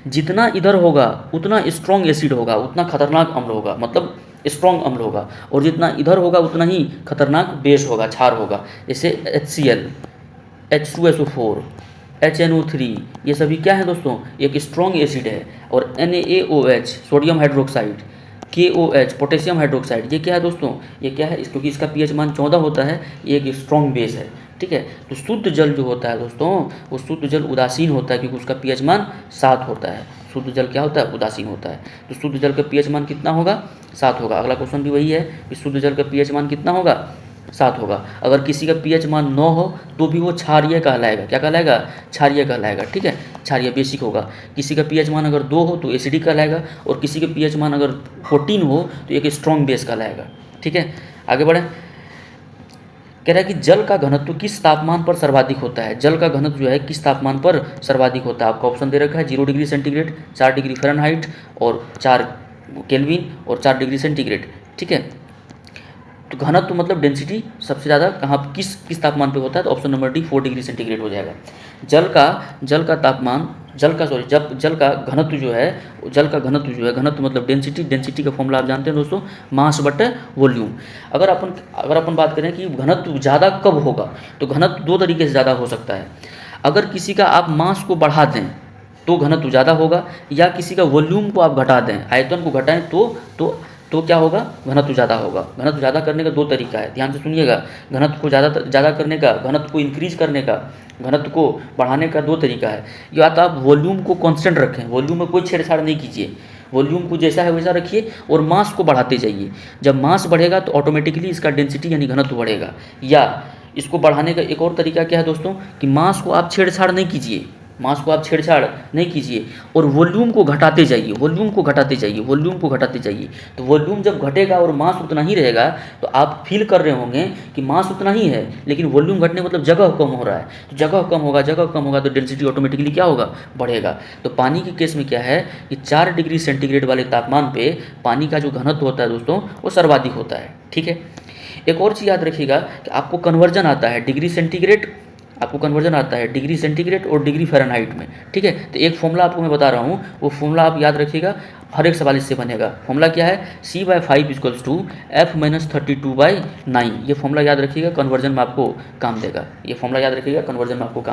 जितना इधर होगा उतना स्ट्रॉन्ग एसिड होगा, उतना खतरनाक अम्ल होगा, मतलब स्ट्रॉन्ग अम्ल होगा, और जितना इधर होगा उतना ही खतरनाक बेस होगा, क्षार होगा। जैसे HCl, H2SO4, HNO3, ये सभी क्या है दोस्तों, एक स्ट्रॉन्ग एसिड है। और NaOH sodium hydroxide, KOH potassium hydroxide, ये क्या है दोस्तों, ये क्या है, क्योंकि इसका pH मान 14 होता है, ये एक स्ट्रॉन्ग बेस है। ठीक है, तो शुद्ध जल जो होता है दोस्तों, वो शुद्ध जल उदासीन होता है, क्योंकि उसका pH मान 7 होता है। शुद्ध जल क्या होता है, उदासीन होता है। तो शुद्ध जल का pH मान कितना होगा, 7 होगा। अगला क्वेश्चन भी वही है कि शुद्ध जल का pH मान कितना होगा, 7 होगा। अगर किसी का pH मान 9 हो तो भी वो क्षारीय कहलाएगा। क्या कहलाएगा, क्षारीय कहलाएगा। ठीक है, क्षारीय बेसिक होगा। किसी का pH मान अगर 2 हो तो एसिडिक कहलाएगा, और किसी का pH मान अगर 14 हो तो एक स्ट्रॉन्ग बेस कहलाएगा। ठीक है, आगे बढ़े। कह रहा है कि जल का घनत्व किस तापमान पर सर्वाधिक होता है। जल का घनत्व जो है किस तापमान पर सर्वाधिक होता है। आपका ऑप्शन दे रखा है 0 डिग्री सेंटीग्रेड, 4 डिग्री फ़ारेनहाइट और 4 केल्विन और 4 डिग्री सेंटीग्रेड। ठीक है, तो घनत्व मतलब डेंसिटी सबसे ज़्यादा कहाँ किस तापमान पे होता है, तो option number D 4 degree centigrade हो जाएगा। जल का तापमान जल का घनत्व जो है, घनत्व मतलब डेंसिटी का फॉर्मूला आप जानते हैं दोस्तों, मास बटे वॉल्यूम। अगर अपन बात करें कि घनत्व ज़्यादा कब होगा, तो घनत्व 2 तरीके से ज़्यादा हो सकता है। अगर किसी का आप मास को बढ़ा दें तो घनत्व ज़्यादा होगा, या किसी का वॉल्यूम को आप घटा दें, आयतन को घटाएं तो क्या होगा, घनत्व ज़्यादा होगा। घनत्व ज़्यादा करने का 2 तरीका है, ध्यान से सुनिएगा। घनत्व को ज़्यादा करने का, घनत्व को इंक्रीज करने का, घनत्व को बढ़ाने का 2 तरीका है। या तो आप वॉल्यूम को कांस्टेंट रखें, वॉल्यूम में कोई छेड़छाड़ नहीं कीजिए, वॉल्यूम को जैसा है वैसा रखिए, और मास को बढ़ाते जाइए। जब मास बढ़ेगा तो ऑटोमेटिकली इसका डेंसिटी यानी घनत्व बढ़ेगा। या इसको बढ़ाने का एक और तरीका क्या है दोस्तों, कि मास को आप छेड़छाड़ नहीं कीजिए, और वॉल्यूम को घटाते जाइए, तो वॉल्यूम जब घटेगा और मास उतना ही रहेगा, तो आप फील कर रहे होंगे कि मास उतना ही है, लेकिन वॉल्यूम घटने मतलब जगह कम हो रहा है। तो जगह कम होगा तो डेंसिटी ऑटोमेटिकली क्या होगा, बढ़ेगा। तो पानी के केस में क्या है कि 4 डिग्री सेंटीग्रेड वाले तापमान पे पानी का जो घनत्व होता है दोस्तों, वो सर्वाधिक होता है। ठीक है, एक और चीज़ याद रखिएगा कि आपको कन्वर्जन आता है डिग्री सेंटीग्रेड और डिग्री फ़ारेनहाइट में। ठीक है, तो एक फॉर्मूला आपको मैं बता रहा हूँ, वो फॉर्मूला आप याद रखिएगा, हर एक सवाल इससे बनेगा। फॉर्मूला क्या है, C/5 = F-32/9। ये फॉर्मूला याद रखिएगा, कन्वर्जन में आपको काम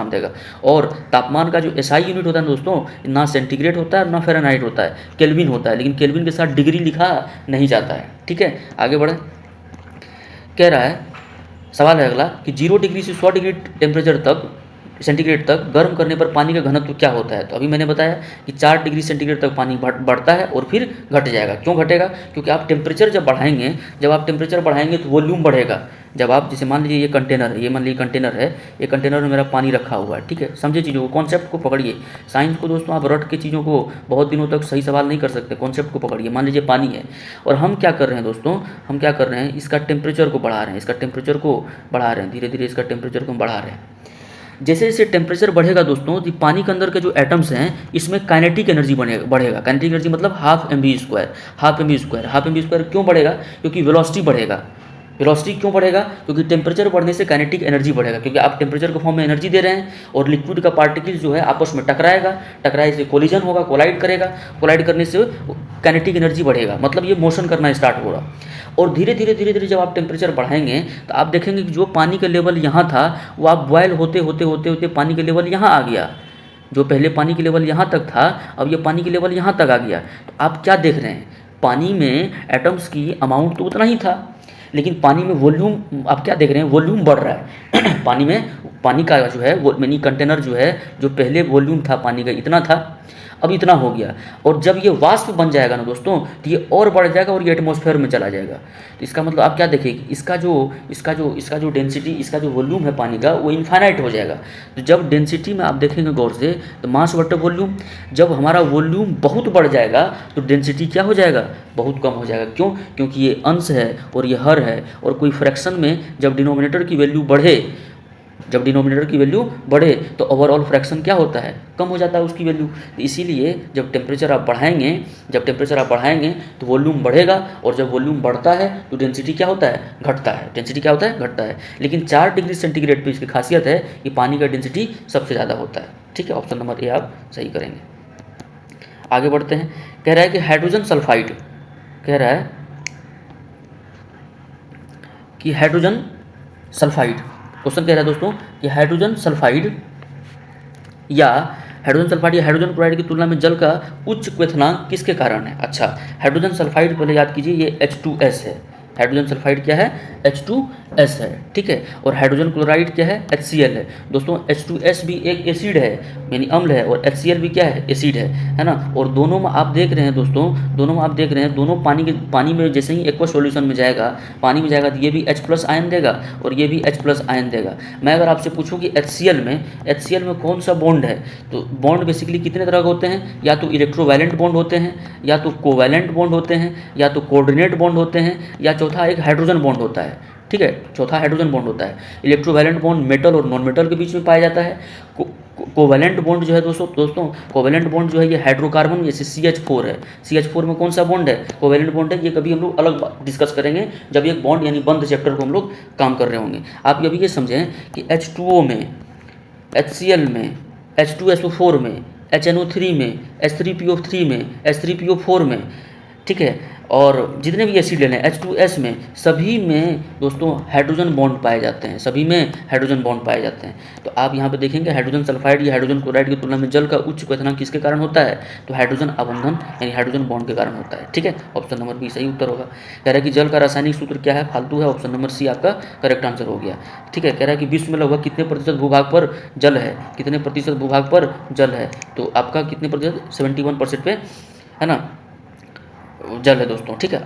देगा। और तापमान का जो SI यूनिट होता है दोस्तों, ना सेंटीग्रेड होता है ना फ़ारेनहाइट होता है, केल्विन होता है, लेकिन केल्विन के साथ डिग्री लिखा नहीं जाता है। ठीक है, आगे बढ़े। कह रहा है, सवाल है अगला कि 0 डिग्री से 100 डिग्री सेंटीग्रेड तक गर्म करने पर पानी का घनत्व क्या होता है। तो अभी मैंने बताया कि 4 डिग्री सेंटीग्रेड तक पानी बढ़ता है और फिर घट जाएगा। क्यों घटेगा, क्योंकि आप टेम्परेचर जब बढ़ाएंगे तो वॉल्यूम बढ़ेगा। जब आप जैसे मान लीजिए ये कंटेनर है, ये कंटेनर में मेरा पानी रखा हुआ है। ठीक है, समझे चीज़ों को, कॉन्सेप्ट को पकड़िए। साइंस को दोस्तों आप रट के चीज़ों को बहुत दिनों तक सही सवाल नहीं कर सकते, कॉन्सेप्ट को पकड़िए। मान लीजिए पानी है, और हम क्या कर रहे हैं दोस्तों, इसका टेम्परेचर को बढ़ा रहे हैं, धीरे धीरे इसका टेम्परेचर को बढ़ा रहे हैं। जैसे जैसे टेम्परेचर बढ़ेगा दोस्तों, तो पानी के अंदर के जो एटम्स हैं, इसमें काइनेटिक एनर्जी बढ़ेगा। काइनेटिक एनर्जी मतलब हाफ एम बी स्क्वायर। क्यों बढ़ेगा, क्योंकि वेलोसिटी बढ़ेगा। वेलोसिटी क्यों बढ़ेगा, क्योंकि टेम्परेचर बढ़ने से काइनेटिक एनर्जी बढ़ेगा, क्योंकि आप टेम्परेचर के फॉर्म में एनर्जी दे रहे हैं, और लिक्विड का पार्टिकल जो है आपस में टकराए से कोलिजन होगा, कोलाइड करने से काइनेटिक एनर्जी बढ़ेगा, मतलब ये मोशन करना स्टार्ट होगा। और धीरे धीरे जब आप टेम्परेचर बढ़ाएंगे तो आप देखेंगे कि जो पानी का लेवल यहाँ था, वो आप बॉयल होते पानी का लेवल यहाँ आ गया। जो पहले पानी का लेवल यहाँ तक था, अब ये पानी का लेवल यहाँ तक आ गया। तो आप क्या देख रहे हैं, पानी में एटम्स की अमाउंट तो उतना ही था, लेकिन पानी में वॉल्यूम आप क्या देख रहे हैं, वॉल्यूम बढ़ रहा है। पानी का जो है वो मिनी कंटेनर जो है, जो पहले वॉल्यूम था पानी का इतना था, अब इतना हो गया। और जब ये वाष्प बन जाएगा ना दोस्तों, तो ये और बढ़ जाएगा और ये एटमॉस्फेयर में चला जाएगा। तो इसका मतलब आप क्या देखिए, इसका जो डेंसिटी, इसका जो वॉल्यूम है पानी का, वो इनफाइनाइट हो जाएगा। तो जब डेंसिटी में आप देखेंगे गौर से, तो मास बटे वॉल्यूम, जब हमारा वॉल्यूम बहुत बढ़ जाएगा तो डेंसिटी क्या हो जाएगा, बहुत कम हो जाएगा। क्यों, क्योंकि ये अंश है और ये हर है, और कोई फ्रैक्शन में जब डिनोमिनेटर की वैल्यू बढ़े, जब डिनोमिनेटर की वैल्यू बढ़े तो ओवरऑल फ्रैक्शन क्या होता है, कम हो जाता है उसकी वैल्यू। तो इसीलिए जब टेम्परेचर आप बढ़ाएंगे तो वॉल्यूम बढ़ेगा, और जब वॉल्यूम बढ़ता है तो डेंसिटी क्या होता है, घटता है। डेंसिटी क्या होता है, घटता है। लेकिन 4 डिग्री सेंटीग्रेड पे इसकी खासियत है कि पानी का डेंसिटी सबसे ज़्यादा होता है। ठीक है, ऑप्शन नंबर ए आप सही करेंगे। आगे बढ़ते हैं। कह रहा है कि हाइड्रोजन सल्फाइड, कह रहा है कि हाइड्रोजन सल्फाइड, क्वेश्चन कह रहा है दोस्तों कि हाइड्रोजन सल्फाइड या हाइड्रोजन क्लोराइड की तुलना में जल का उच्च क्वथनांक किसके कारण है। अच्छा, हाइड्रोजन सल्फाइड पहले याद कीजिए, ये H2S है। हाइड्रोजन सल्फाइड क्या है, H2S है। ठीक है, और हाइड्रोजन क्लोराइड क्या है, HCl है। दोस्तों H2S भी एक एसिड है, यानी अम्ल है, और HCl भी क्या है, एसिड है ना। और दोनों में आप देख रहे हैं दोस्तों, दोनों पानी में जैसे ही एक्वा सॉल्यूशन में जाएगा, पानी में जाएगा तो ये भी H+ आयन देगा और ये भी H+ आयन देगा। मैं अगर आपसे पूछूं कि HCl में कौन सा बॉन्ड है, तो बॉन्ड बेसिकली कितने तरह के होते हैं, या तो इलेक्ट्रोवैलेंट बॉन्ड होते हैं, या तो कोवैलेंट बॉन्ड होते हैं, या तो कोऑर्डिनेट बॉन्ड होते हैं, या चौथा एक हाइड्रोजन बॉन्ड होता है। ठीक है, चौथा हाइड्रोजन बॉन्ड होता है। इलेक्ट्रोवैलेंट बॉन्ड मेटल और नॉन मेटल के बीच में पाया जाता है। कोवैलेंट बॉन्ड जो है दोस्तों कोवैलेंट बॉन्ड जो है ये हाइड्रोकार्बन जैसे CH4 है। CH4 में कौन सा बॉन्ड है, कोवैलेंट बॉन्ड है। ये कभी हम लोग अलग डिस्कस करेंगे जब एक बॉन्ड यानी बंद चैप्टर को हम लोग काम कर रहे होंगे। आप अभी ये समझें कि H2O में, HCl में, H2SO4 में, HNO3 में, H3PO3 में, H3PO4 में, ठीक है, और जितने भी एसिड लेने H2S में, सभी में दोस्तों हाइड्रोजन बॉन्ड पाए जाते हैं, सभी में हाइड्रोजन बॉन्ड पाए जाते हैं। तो आप यहाँ पे देखेंगे हाइड्रोजन सल्फाइड या हाइड्रोजन क्लोराइड की तुलना में जल का उच्च क्वथनांक किसके कारण होता है, तो हाइड्रोजन अबंधन यानी हाइड्रोजन बॉन्ड के कारण होता है। ठीक है, ऑप्शन नंबर बी सही उत्तर होगा। कह रहा है कि जल का रासायनिक सूत्र क्या है, फालतू है। ऑप्शन नंबर सी आपका करेक्ट आंसर हो गया। ठीक है, कह रहा है कि विश्व में लगभग कितने प्रतिशत भूभाग पर जल है, कितने प्रतिशत भूभाग पर जल है, तो आपका कितने प्रतिशत, 71% पे है ना जल है दोस्तों। ठीक है,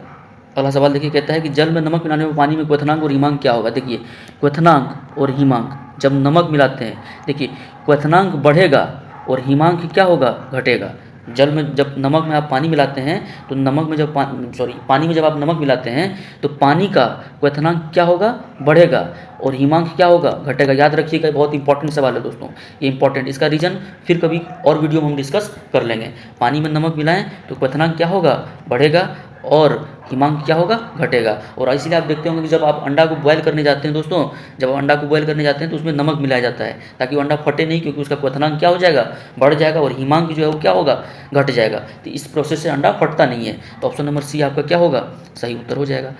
अगला सवाल देखिए, कहता है कि जल में नमक मिलाने पर पानी में क्वथनांक और हिमांक क्या होगा। देखिए क्वथनांक और हिमांक जब नमक मिलाते हैं, देखिए क्वथनांक बढ़ेगा और हिमांक क्या होगा, घटेगा। जल में जब नमक में आप पानी मिलाते हैं तो नमक में जब पानी में जब आप नमक मिलाते हैं तो पानी का क्वथनांक क्या होगा, बढ़ेगा, और हिमांक क्या होगा, घटेगा। याद रखिएगा, बहुत इंपॉर्टेंट सवाल है दोस्तों, ये इंपॉर्टेंट। इसका रीजन फिर कभी और वीडियो में हम डिस्कस कर लेंगे। पानी में नमक मिलाएं तो क्वथनांक क्या होगा, बढ़ेगा, और हिमांक क्या होगा, घटेगा। और इसीलिए आप देखते होंगे कि जब आप अंडा को बॉयल करने जाते हैं दोस्तों, जब अंडा को बॉयल करने जाते हैं तो उसमें नमक मिलाया जाता है ताकि वो अंडा फटे नहीं, क्योंकि उसका क्वथनांक क्या हो जाएगा, बढ़ जाएगा, और हिमांक जो है वो क्या होगा, घट जाएगा। तो इस प्रोसेस से अंडा फटता नहीं है। तो ऑप्शन नंबर सी आपका क्या होगा, सही उत्तर हो जाएगा।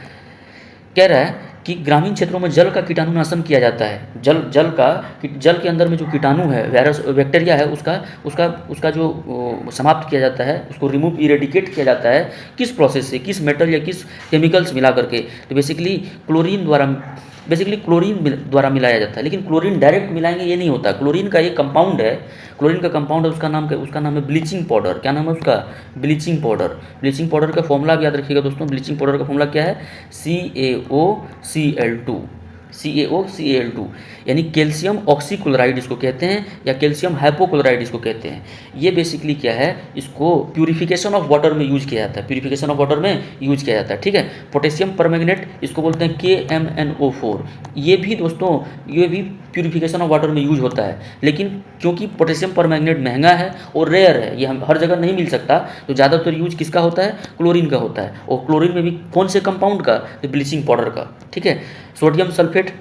कह रहा है कि ग्रामीण क्षेत्रों में जल का कीटाणुनाशन किया जाता है। जल के अंदर में जो कीटाणु है, वायरस, बैक्टीरिया है, उसका जो समाप्त किया जाता है, उसको रिमूव, इरेडिकेट किया जाता है किस प्रोसेस से, किस मेटल या किस केमिकल्स मिला करके। तो बेसिकली क्लोरीन द्वारा मिलाया जाता है। लेकिन क्लोरीन डायरेक्ट मिलाएंगे ये नहीं होता। क्लोरीन का एक कंपाउंड है, उसका नाम है ब्लीचिंग पाउडर। क्या नाम है उसका, ब्लीचिंग पाउडर। ब्लीचिंग पाउडर का फॉर्मूला याद रखिएगा दोस्तों। ब्लीचिंग पाउडर का फॉर्मूला क्या है, CaOCl2 यानी कैल्शियम ऑक्सीक्लोराइड इसको कहते हैं, या कैल्शियम हाइपोक्लोराइड इसको कहते हैं। ये बेसिकली क्या है, इसको प्यूरिफिकेशन ऑफ वाटर में यूज किया जाता है। ठीक है, पोटेशियम परमैंगनेट इसको बोलते हैं KMnO4। ये भी प्यूरिफिकेशन ऑफ वाटर में यूज होता है। लेकिन क्योंकि पोटेशियम परमैंगनेट महंगा है और रेयर है, ये हम हर जगह नहीं मिल सकता, तो ज़्यादातर यूज किसका होता है, क्लोरीन का होता है। और क्लोरीन में भी कौन से कंपाउंड का, तो ब्लीचिंग पाउडर का। ठीक है, सोडियम सल्फेट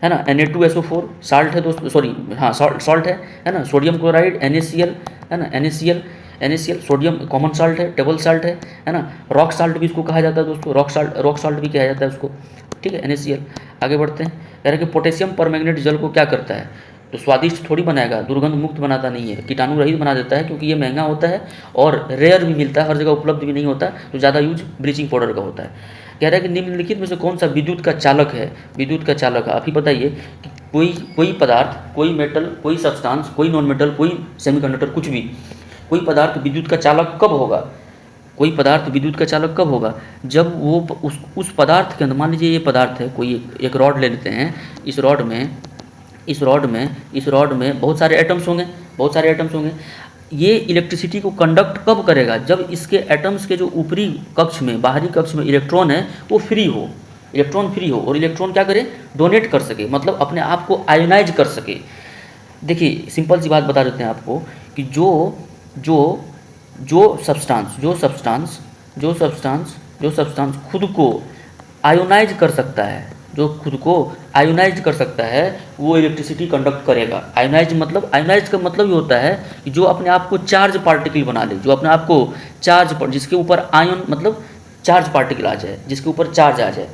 है ना, Na2SO4 साल्ट है दोस्तों, सॉल्ट है ना। सोडियम क्लोराइड NaCl है ना, NaCl सोडियम कॉमन साल्ट है, टेबल साल्ट है ना। रॉक साल्ट भी इसको कहा जाता है दोस्तों, रॉक साल्ट भी कहा जाता है उसको। ठीक है, NaCl। आगे बढ़ते हैं। कह रहे हैं कि पोटेशियम परमैंगनेट जल को क्या करता है, तो स्वादिष्ट थोड़ी बनाएगा, दुर्गंध मुक्त बनाता नहीं है, कीटाणु रहित बना देता है, क्योंकि ये महंगा होता है और रेयर भी मिलता है, हर जगह उपलब्ध भी नहीं होता, तो ज़्यादा यूज ब्लीचिंग पाउडर का होता है। कह रहा है कि निम्नलिखित में से कौन सा विद्युत का चालक है। आप ही बताइए कि कोई पदार्थ, कोई मेटल, कोई सब्सटेंस, कोई नॉन मेटल, कोई सेमीकंडक्टर, कुछ भी, कोई पदार्थ विद्युत का चालक कब होगा, जब वो उस पदार्थ के अंदर, मान लीजिए ये पदार्थ है, कोई एक रॉड ले लेते हैं। इस रॉड में बहुत सारे एटम्स होंगे। ये इलेक्ट्रिसिटी को कंडक्ट कब करेगा, जब इसके एटम्स के जो ऊपरी कक्ष में, बाहरी कक्ष में इलेक्ट्रॉन है वो फ्री हो। इलेक्ट्रॉन फ्री हो और इलेक्ट्रॉन क्या करे, डोनेट कर सके, मतलब अपने आप को आयोनाइज कर सके। देखिए सिंपल सी बात बता देते हैं आपको कि जो जो जो सब्सटेंस खुद को आयोनाइज कर सकता है, जो खुद को आयोनाइज कर सकता है वो इलेक्ट्रिसिटी कंडक्ट करेगा। आयोनाइज का मतलब ये होता है कि जो अपने आप को चार्ज पार्टिकल बना ले, जो अपने आप को चार्ज, जिसके ऊपर आयन मतलब चार्ज पार्टिकल आ जाए, जिसके ऊपर चार्ज आ जाए,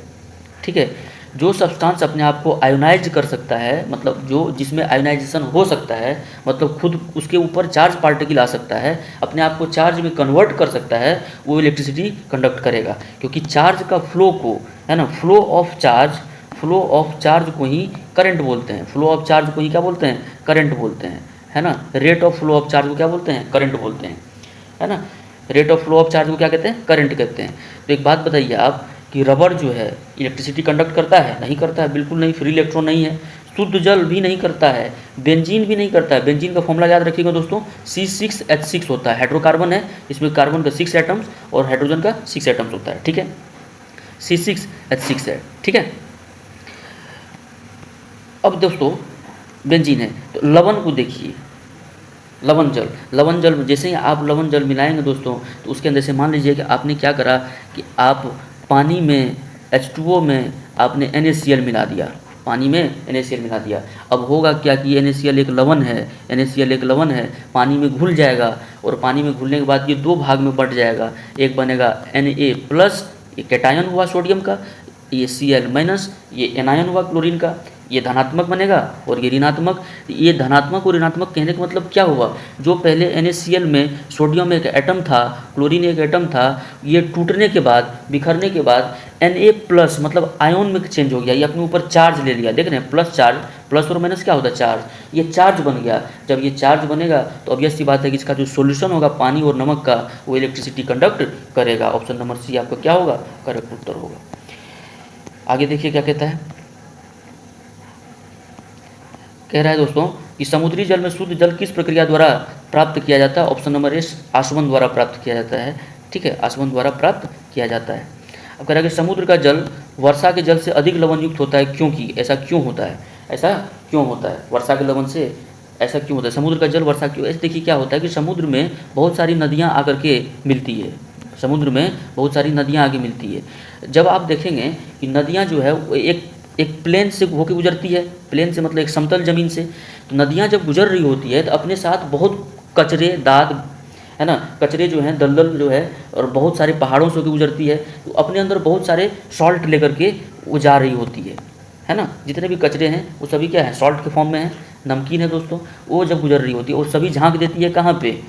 ठीक है। जो सब्सटेंस अपने आप को आयोनाइज कर सकता है, मतलब जो जिसमें आयोनाइजेशन हो सकता है, मतलब खुद उसके ऊपर चार्ज पार्टिकल आ सकता है, अपने आप को चार्ज में कन्वर्ट कर सकता है, वो इलेक्ट्रिसिटी कंडक्ट करेगा। क्योंकि चार्ज का फ्लो को, है ना, फ्लो ऑफ चार्ज को ही करंट बोलते हैं। फ्लो ऑफ चार्ज को ही क्या बोलते हैं, करंट बोलते हैं, है ना। Rate of flow of charge को क्या बोलते हैं, करंट बोलते हैं, है ना। Rate of flow of charge को क्या कहते हैं, करंट कहते हैं। तो एक बात बताइए आप कि रबर जो है इलेक्ट्रिसिटी कंडक्ट करता है, नहीं करता है, बिल्कुल नहीं, फ्री इलेक्ट्रॉन नहीं है। शुद्ध जल भी नहीं करता है, बेंजीन भी नहीं करता है। बेंजीन का फॉर्मूला याद रखिएगा दोस्तों, C6H6 होता है, हाइड्रोकार्बन है, इसमें कार्बन का 6 एटम्स और हाइड्रोजन का 6 एटम्स होता है, ठीक है, C6H6 है, ठीक है। अब दोस्तों बेंजीन है, तो लवण को देखिए, लवण जल जैसे ही आप लवण जल मिलाएंगे दोस्तों, तो उसके अंदर से मान लीजिए कि आपने क्या करा कि आप पानी में H2O में आपने NaCl मिला दिया, पानी में NaCl मिला दिया। अब होगा क्या कि NaCl एक लवण है, पानी में घुल जाएगा, और पानी में घुलने के बाद ये दो भाग में बंट जाएगा। एक बनेगा Na+, ये कैटायन हुआ सोडियम का, ये Cl-, ये एनायन हुआ क्लोरीन का, ये धनात्मक बनेगा और ये ऋणात्मक। ये धनात्मक और ऋणात्मक कहने का मतलब क्या हुआ, जो पहले NaCl में सोडियम एक एटम था, क्लोरीन एक एटम था, ये टूटने के बाद, बिखरने के बाद Na+ मतलब आयोन में चेंज हो गया, ये अपने ऊपर चार्ज ले लिया। देख रहे हैं, प्लस चार्ज, प्लस और माइनस क्या होता है, चार्ज। ये चार्ज बन गया। जब ये चार्ज बनेगा तो ऑब्वियस सी बात है कि इसका जो सॉल्यूशन होगा पानी और नमक का, वो इलेक्ट्रिसिटी कंडक्ट करेगा। ऑप्शन नंबर सी आपका क्या होगा, करेक्ट उत्तर होगा। आगे देखिए क्या कहता है, कह रहा है दोस्तों कि समुद्री जल में शुद्ध जल किस प्रक्रिया द्वारा प्राप्त किया जाता है। ऑप्शन नंबर ए, आसवन द्वारा प्राप्त किया जाता है, ठीक है, आसवन द्वारा प्राप्त किया जाता है। अब कह रहा है कि समुद्र का जल वर्षा के जल से अधिक लवण युक्त होता है, क्योंकि ऐसा क्यों होता है, ऐसा क्यों होता है, वर्षा के लवण से ऐसा क्यों होता है, समुद्र का जल वर्षा क्यों। ऐसे देखिए क्या होता है कि समुद्र में बहुत सारी नदियाँ आकर के मिलती है, समुद्र में बहुत सारी नदियाँ आगे मिलती है। जब आप देखेंगे कि नदियाँ जो है वो एक प्लेन से होकर गुजरती है, प्लेन से मतलब एक समतल ज़मीन से, तो नदियाँ जब गुजर रही होती है तो अपने साथ बहुत कचरे, दाग, है ना, कचरे जो हैं, दलदल जो है, और बहुत सारे पहाड़ों से होकर गुजरती है, तो अपने अंदर बहुत सारे सॉल्ट लेकर के वो जा रही होती है ना। जितने भी कचरे हैं वो सभी क्या है, सॉल्ट के फॉर्म में है, नमकीन है दोस्तों। वो जब गुजर रही होती है और सभी झांक देती है कहाँ पे,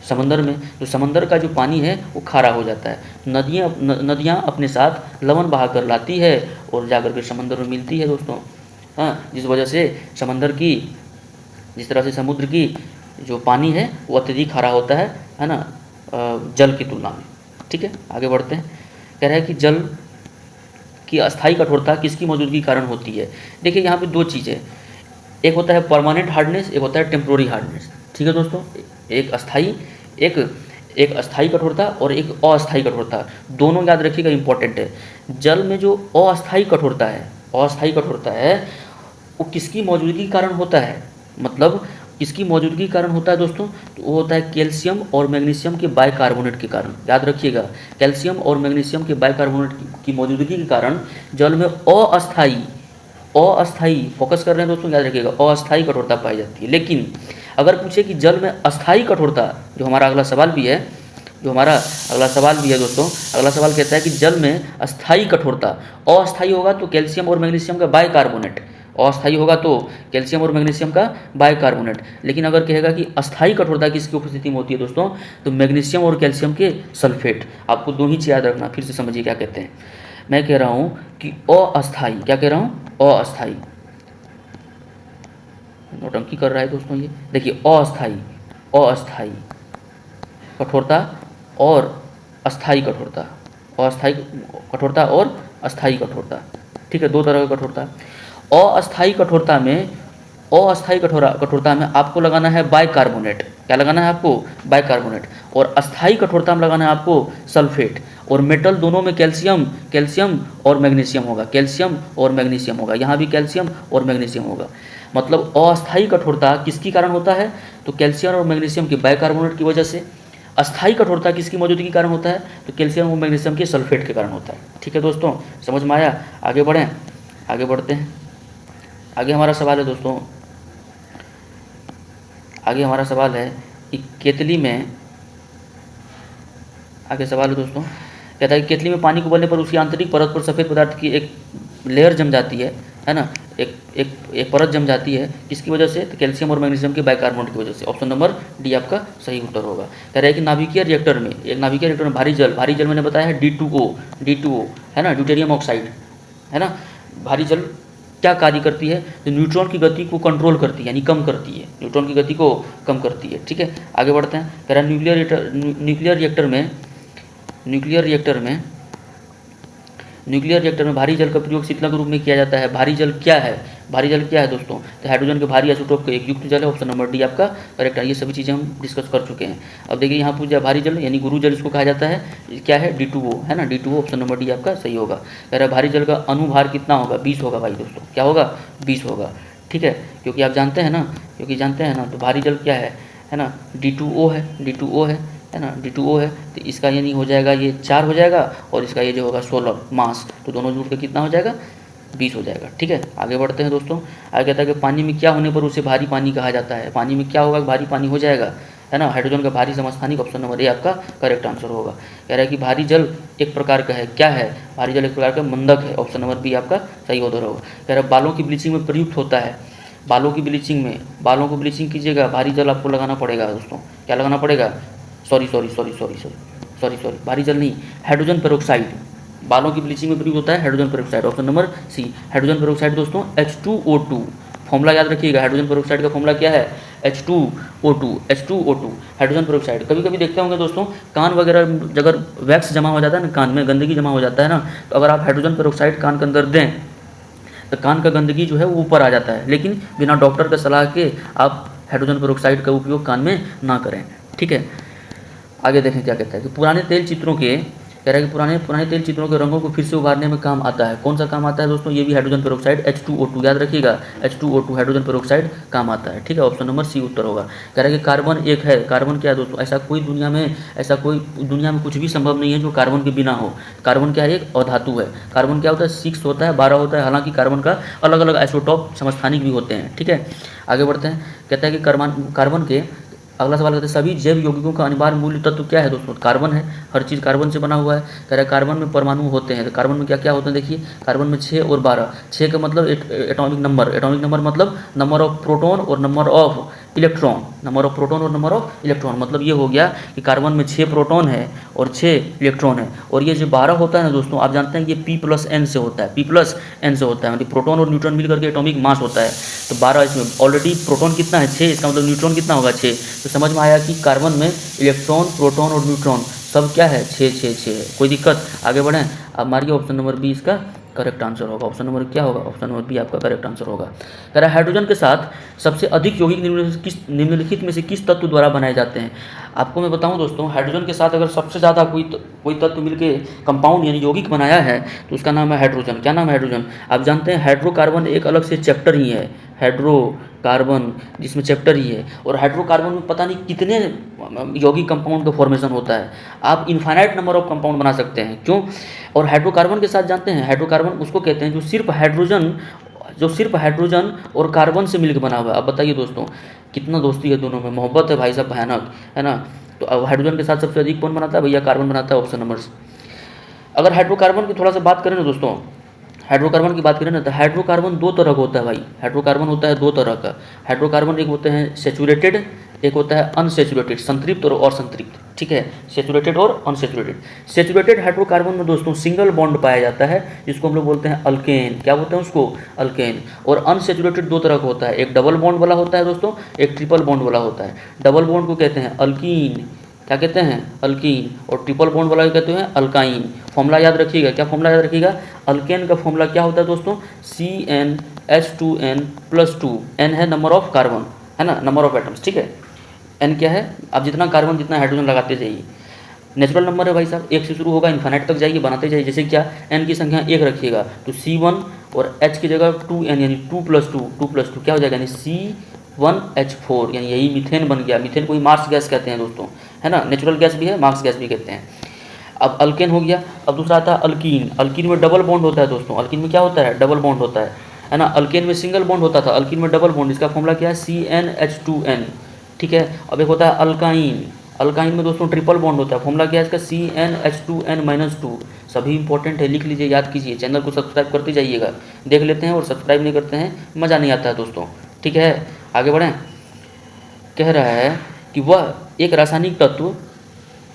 समंदर में। तो समंदर का जो पानी है वो खारा हो जाता है। नदियाँ अपने साथ लवण बहा कर लाती है और जाकर के समंदर में मिलती है दोस्तों, हाँ। जिस वजह से समंदर की, जिस तरह से समुद्र की जो पानी है वो अत्यधिक खारा होता है ना, जल की तुलना में, ठीक है। आगे बढ़ते हैं, कह रहा है कि जल की अस्थायी कठोरता किसकी मौजूदगी के कारण होती है। देखिए यहाँ पे दो चीज़ें, एक होता है परमानेंट हार्डनेस, एक होता है टेम्प्रोरी हार्डनेस, ठीक है दोस्तों। एक अस्थायी कठोरता और एक अस्थायी कठोरता, दोनों याद रखिएगा, इंपॉर्टेंट है। जल में जो अस्थायी कठोरता है वो किसकी मौजूदगी के कारण होता है, मतलब किसकी मौजूदगी के कारण होता है दोस्तों, तो वो होता है कैल्शियम और मैग्नीशियम के बाइकार्बोनेट के कारण। याद रखिएगा, कैल्शियम और मैग्नीशियम के बाइकार्बोनेट की मौजूदगी के कारण जल में अस्थायी, फोकस कर रहे हैं दोस्तों, याद रखिएगा, अस्थायी कठोरता पाई जाती है। लेकिन अगर पूछे कि जल में अस्थायी कठोरता, जो हमारा अगला सवाल भी है दोस्तों, अगला सवाल कहता है कि जल में अस्थायी कठोरता, अस्थायी होगा तो कैल्शियम और मैग्नीशियम का बाइकार्बोनेट, अस्थायी होगा तो कैल्शियम और मैग्नीशियम का बाइकार्बोनेट। लेकिन अगर कहेगा कि अस्थायी कठोरता किसकी उपस्थिति में होती है दोस्तों, तो मैग्नीशियम और कैल्शियम के सल्फेट। आपको दो ही चीज़ याद रखना, फिर से समझिए क्या कहते हैं। मैं कह रहा हूँ कि अस्थायी, क्या कह रहा हूँ, अस्थायी, नौटंकी कर रहा है दोस्तों ये, देखिए, अस्थायी कठोरता और अस्थायी कठोरता, अस्थायी कठोरता और अस्थायी कठोरता, ठीक है, दो तरह की कठोरता। अस्थायी कठोरता में आपको लगाना है बाइकार्बोनेट, क्या लगाना है आपको, बाइकार्बोनेट। और अस्थायी कठोरता में लगाना है आपको सल्फेट। और मेटल दोनों में कैल्शियम कैल्शियम और मैग्नीशियम होगा, कैल्शियम और मैग्नीशियम होगा, यहाँ भी कैल्शियम और मैग्नीशियम होगा। मतलब अस्थायी कठोरता किसके कारण होता है, तो कैल्शियम और मैग्नीशियम के बाइकार्बोनेट की वजह से। अस्थायी कठोरता किसकी मौजूदगी के कारण होता है, तो कैल्शियम और मैग्नीशियम के सल्फेट के कारण होता है। ठीक है दोस्तों, समझ में आया। आगे बढ़ें, आगे बढ़ते हैं। आगे हमारा सवाल है दोस्तों, आगे हमारा सवाल है कि केतली में, आगे सवाल है दोस्तों, कहता है कि केतली में पानी को उबलने पर उसकी आंतरिक परत पर सफ़ेद पदार्थ की एक लेयर जम जाती है ना, एक परत जम जाती है, किसकी वजह से, तो कैल्शियम और मैग्नीशियम के बाइकार्बोनेट की वजह से। ऑप्शन नंबर डी आपका सही उत्तर होगा। कह रहा है कि नाभिकीय रिएक्टर में, एक नाभिकीय रिएक्टर में भारी जल मैंने बताया है D2O है ना, ड्यूटेरियम ऑक्साइड है ना। भारी जल क्या कार्य करती है, तो न्यूट्रॉन की गति को कंट्रोल करती है, यानी कम करती है, न्यूट्रॉन की गति को कम करती है। ठीक है, आगे बढ़ते हैं। कह रहा है न्यूक्लियर रिएक्टर में भारी जल का प्रयोग शीतलक रूप में किया जाता है। भारी जल क्या है, भारी जल क्या है दोस्तों, तो हाइड्रोजन के भारी आइसोटोप का एक युक्त जल है। ऑप्शन नंबर डी आपका करेक्ट है। ये सभी चीज़ें हम डिस्कस कर चुके हैं। अब देखिए यहाँ पूछ जाए भारी जल यानी गुरु जल इसको कहा जाता है, क्या है, D2O है ना, D2O। ऑप्शन नंबर डी आपका सही होगा। कह रहा है भारी जल का अनुभार कितना होगा, 20 होगा भाई दोस्तों, क्या होगा, 20 होगा। ठीक है, क्योंकि आप जानते हैं ना, तो भारी जल क्या है ना, D2O है ना, D2O है, तो इसका यानी हो जाएगा ये 4 हो जाएगा, और इसका ये जो होगा 16 मास, तो दोनों जुड़ के कितना हो जाएगा, 20 हो जाएगा। ठीक है, आगे बढ़ते हैं दोस्तों। आगे कहता है कि पानी में क्या होने पर उसे भारी पानी कहा जाता है। पानी में क्या होगा, भारी पानी हो जाएगा, है ना, हाइड्रोजन का भारी समस्थानिक। ऑप्शन नंबर ए आपका करेक्ट आंसर होगा। कह रहा है कि भारी जल एक प्रकार का है, क्या है, भारी जल एक प्रकार का मंदक है। ऑप्शन नंबर बी आपका सही उत्तर होगा। कह रहा है बालों की ब्लीचिंग में प्रयुक्त होता है। बालों की ब्लीचिंग कीजिएगा, भारी जल आपको लगाना पड़ेगा दोस्तों, क्या लगाना पड़ेगा, सॉरी, भारी जल नहीं, हाइड्रोजन पेरोक्साइड। बालों की ब्लीचिंग में प्रयुक्त होता है hydrogen peroxide. Option number C, hydrogen peroxide दोस्तों H2O2। फॉर्मूला याद रखिएगा, हाइड्रोजन पेरोक्साइड का फॉर्मूला क्या है, H2O2 हाइड्रोजन पेरोक्साइड। कभी कभी देखते होंगे दोस्तों, कान वगैरह अगर वैक्स जमा हो जाता है ना, कान में गंदगी जमा हो जाता है ना, तो अगर आप हाइड्रोजन पेरोक्साइड कान के अंदर दें तो कान का गंदगी जो है वो ऊपर आ जाता है। लेकिन बिना डॉक्टर का सलाह के आप हाइड्रोजन पेरोक्साइड का उपयोग कान में ना करें। ठीक है, आगे देखें क्या कहता है कि पुराने तेल चित्रों के, कह रहा है कि पुराने तेल चित्रों के रंगों को फिर से उभारने में काम आता है। कौन सा काम आता है दोस्तों, ये भी हाइड्रोजन पेरोक्साइड H2O2, याद रखिएगा, H2O2 हाइड्रोजन पेरोक्साइड काम आता है। ठीक है, ऑप्शन नंबर सी उत्तर होगा। कह रहा है कि कार्बन एक है। कार्बन क्या है दोस्तों, ऐसा कोई दुनिया में कुछ भी संभव नहीं है जो कार्बन के बिना हो। कार्बन क्या है, एक अधातु है। कार्बन क्या होता है, 6 होता है, 12 होता है। हालांकि कार्बन का अलग अलग आइसोटॉप समस्थानिक भी होते हैं। ठीक है, आगे बढ़ते हैं। कहता है कि कार्बन के, अगला सवाल कहते हैं सभी जैव यौगिकों का अनिवार्य मूल तत्व क्या है दोस्तों, कार्बन है। हर चीज़ कार्बन से बना हुआ है। कह रहा है कार्बन में परमाणु होते हैं, तो कार्बन में क्या क्या होते हैं, देखिए कार्बन में 6 और 12। 6 का मतलब एटॉमिक नंबर मतलब नंबर ऑफ प्रोटॉन और नंबर ऑफ इलेक्ट्रॉन, मतलब ये हो गया कि कार्बन में 6 प्रोटॉन है और 6 इलेक्ट्रॉन है। और ये जो 12 होता है ना दोस्तों, आप जानते हैं कि ये P+N से होता है, मतलब प्रोटॉन और न्यूट्रॉन मिलकर के एटॉमिक मास होता है। तो 12 इसमें ऑलरेडी प्रोटॉन कितना है, 6, इसका मतलब न्यूट्रॉन कितना होगा, 6। तो समझ में आया कि कार्बन में इलेक्ट्रॉन, प्रोटॉन और न्यूट्रॉन सब क्या है, 6 है। कोई दिक्कत, आगे बढ़ें। अब मारिए, ऑप्शन नंबर बी इसका करेक्ट आंसर होगा। ऑप्शन नंबर क्या होगा, ऑप्शन नंबर बी आपका करेक्ट आंसर होगा। कह रहा है हाइड्रोजन के साथ सबसे अधिक यौगिक निम्नलिखित में से किस तत्व द्वारा बनाए जाते हैं। आपको मैं बताऊं दोस्तों, हाइड्रोजन के साथ अगर सबसे ज़्यादा कोई तत्व मिलके कंपाउंड यानी यौगिक बनाया है तो उसका नाम है हाइड्रोजन। क्या नाम है, हाइड्रोजन। आप जानते हैं हाइड्रोकार्बन एक अलग से चैप्टर ही है, हाइड्रोकार्बन जिसमें चैप्टर ही है। और हाइड्रोकार्बन में पता नहीं कितने यौगिक कंपाउंड का फॉर्मेशन होता है। आप इनफाइनाइट नंबर ऑफ कंपाउंड बना सकते हैं, क्यों। और हाइड्रोकार्बन के साथ जानते हैं, हाइड्रोकार्बन उसको कहते हैं जो सिर्फ हाइड्रोजन और कार्बन से मिलकर बना हुआ है। अब बताइए दोस्तों, कितना दोस्ती है दोनों में, मोहब्बत है भाई साहब, भयानक है ना। तो अब हाइड्रोजन के साथ सबसे अधिक कौन बनाता है भैया, कार्बन बनाता है। Option number C. अगर हाइड्रोकार्बन की थोड़ा सा बात करें ना दोस्तों, हाइड्रोकार्बन की बात करें ना, तो हाइड्रोकार्बन 2 तरह का होता है भाई। हाइड्रोकार्बन होता है 2 तरह का। हाइड्रोकार्बन एक होते हैं सेचुरेटेड, एक होता है अनसेचुरेटेड, संतृप्त और असंतृप्त। ठीक है, सेचुरेटेड और अनसेचुरेटेड। सेचुरेटेड हाइड्रोकार्बन में दोस्तों सिंगल बॉन्ड पाया जाता है, जिसको हम लोग बोलते हैं अल्केन। क्या बोलते हैं उसको, अल्केन। और अनसेचुरेटेड 2 तरह का होता है, एक डबल बॉन्ड वाला होता है दोस्तों, एक ट्रिपल बॉन्ड वाला होता है। डबल बॉन्ड को कहते हैं अल्कीन, क्या कहते हैं, अल्कीन। और ट्रिपल बॉन्ड वाला कहते हैं अल्काइन। फॉर्मूला याद रखिएगा, क्या फॉर्मूला याद रखिएगा, अल्केन का फॉर्मूला क्या होता है दोस्तों, CnH2n+2। n है नंबर ऑफ कार्बन, है ना, नंबर ऑफ एटम्स। ठीक है, n क्या है, आप जितना कार्बन जितना हाइड्रोजन लगाते जाइए। नेचुरल नंबर है भाई साहब, 1 से शुरू होगा, इन्फाइनाइट तक जाइए, बनाते जाइए। जैसे क्या, n की संख्या 1 रखिएगा तो C1 और H की जगह 2n यानी 2+2 क्या हो जाएगा, यानी C1H4, यानी यही मीथेन बन गया। मीथेन को ही मार्स गैस कहते हैं दोस्तों, है ना, नेचुरल गैस भी है, मार्स गैस भी कहते हैं। अब अल्केन हो गया। अब दूसरा आता है अल्कीन। अल्कीन में डबल बॉन्ड होता है दोस्तों। अल्कीन में क्या होता है, डबल बॉन्ड होता है ना। अल्केन में सिंगल बॉन्ड होता था, अल्कीन में डबल बॉन्ड। इसका फॉर्मूला क्या है, CnH2n, ठीक है। अब एक होता है अल्काइन। अल्काइन में दोस्तों ट्रिपल बॉन्ड होता है, फॉर्मूला क्या है इसका, CnH2n-2। सभी इंपॉर्टेंट है, लिख लीजिए, याद कीजिए। चैनल को सब्सक्राइब करते जाइएगा, देख लेते हैं और सब्सक्राइब नहीं करते हैं, मज़ा नहीं आता है दोस्तों, ठीक है। आगे बढ़ें। कह रहा है कि वह एक रासायनिक तत्व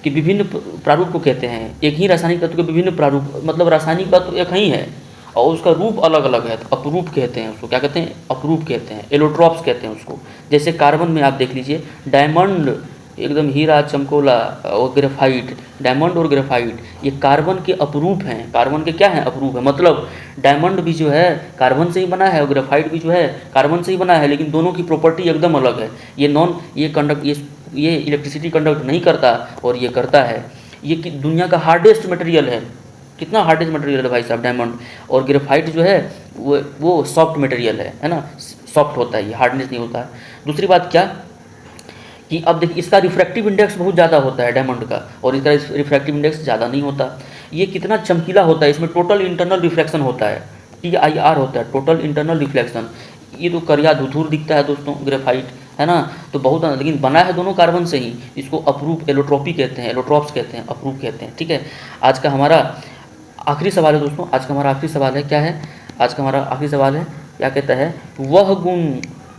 कि विभिन्न प्रारूप को कहते हैं। एक ही रासायनिक तत्व के विभिन्न प्रारूप, मतलब रासायनिक तत्व एक ही है और उसका रूप अलग अलग है, तो अपरूप कहते हैं उसको। क्या कहते हैं, अपरूप कहते हैं, एलोट्रॉप्स कहते हैं उसको। जैसे कार्बन में आप देख लीजिए, डायमंड एकदम हीरा चमकोला और ग्रेफाइट, डायमंड और ग्रेफाइट ये कार्बन के अपरूप हैं। कार्बन के क्या हैं, अपरूप है। मतलब डायमंड भी जो है कार्बन से ही बना है और ग्रेफाइट भी जो है कार्बन से ही बना है, लेकिन दोनों की प्रॉपर्टी एकदम अलग है। ये इलेक्ट्रिसिटी कंडक्ट नहीं करता और ये करता है। ये दुनिया का हार्डेस्ट मटेरियल है। कितना हार्डेस्ट मटेरियल है भाई साहब, डायमंड। और ग्रेफाइट जो है वो सॉफ्ट मटेरियल है ना, सॉफ्ट होता है, ये हार्डनेस नहीं होता है। दूसरी बात क्या कि अब देखिए, इसका रिफ्रैक्टिव इंडेक्स बहुत ज़्यादा होता है डायमंड का, और इसका रिफ्रैक्टिव इंडेक्स ज़्यादा नहीं होता। ये कितना चमकीला होता है, इसमें टोटल इंटरनल रिफ्लेक्शन होता है, TIR होता है, टोटल इंटरनल रिफ्लेक्शन। ये तो करिया धुधुर दिखता है दोस्तों ग्रेफाइट, है ना, तो बहुत, लेकिन बना है दोनों कार्बन से ही। इसको अपरूप, एलोट्रोपी कहते हैं, एलोट्रॉप्स कहते हैं, अपरूप कहते हैं, ठीक है। आज का हमारा आखिरी सवाल है दोस्तों, आज का हमारा आखिरी सवाल है, क्या है आज का हमारा आखिरी सवाल है, क्या कहता है, वह गुण,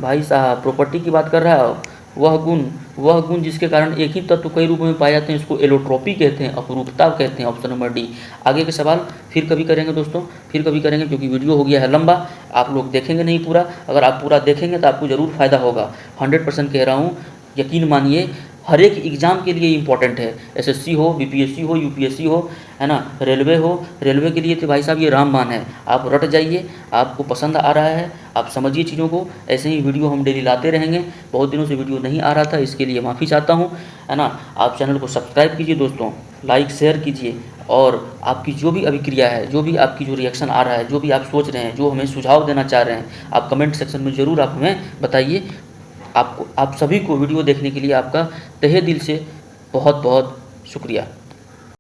भाई साहब प्रॉपर्टी की बात कर रहा है, वह गुण जिसके कारण एक ही तत्व कई रूपों में पाए जाते हैं, इसको एलोट्रोपी कहते हैं, अपरूपता कहते हैं। Option number D. आगे के सवाल फिर कभी करेंगे दोस्तों, फिर कभी करेंगे, क्योंकि वीडियो हो गया है लंबा, आप लोग देखेंगे नहीं पूरा। अगर आप पूरा देखेंगे तो आपको ज़रूर फ़ायदा होगा, 100% कह रहा हूँ, यकीन मानिए। हर एक एग्ज़ाम के लिए इंपॉर्टेंट है, SSC हो, BPSC हो, UPSC हो, है ना, रेलवे हो। रेलवे के लिए तो भाई साहब ये रामबाण है, आप रट जाइए, आपको पसंद आ रहा है, आप समझिए चीज़ों को। ऐसे ही वीडियो हम डेली लाते रहेंगे। बहुत दिनों से वीडियो नहीं आ रहा था, इसके लिए माफ़ी चाहता हूँ, है ना। आप चैनल को सब्सक्राइब कीजिए दोस्तों, लाइक शेयर कीजिए, और आपकी जो भी अभिक्रिया है, जो भी आपकी जो रिएक्शन आ रहा है, जो भी आप सोच रहे हैं, जो हमें सुझाव देना चाह रहे हैं, आप कमेंट सेक्शन में ज़रूर आप हमें बताइए। आप सभी को वीडियो देखने के लिए आपका तहे दिल से बहुत बहुत शुक्रिया।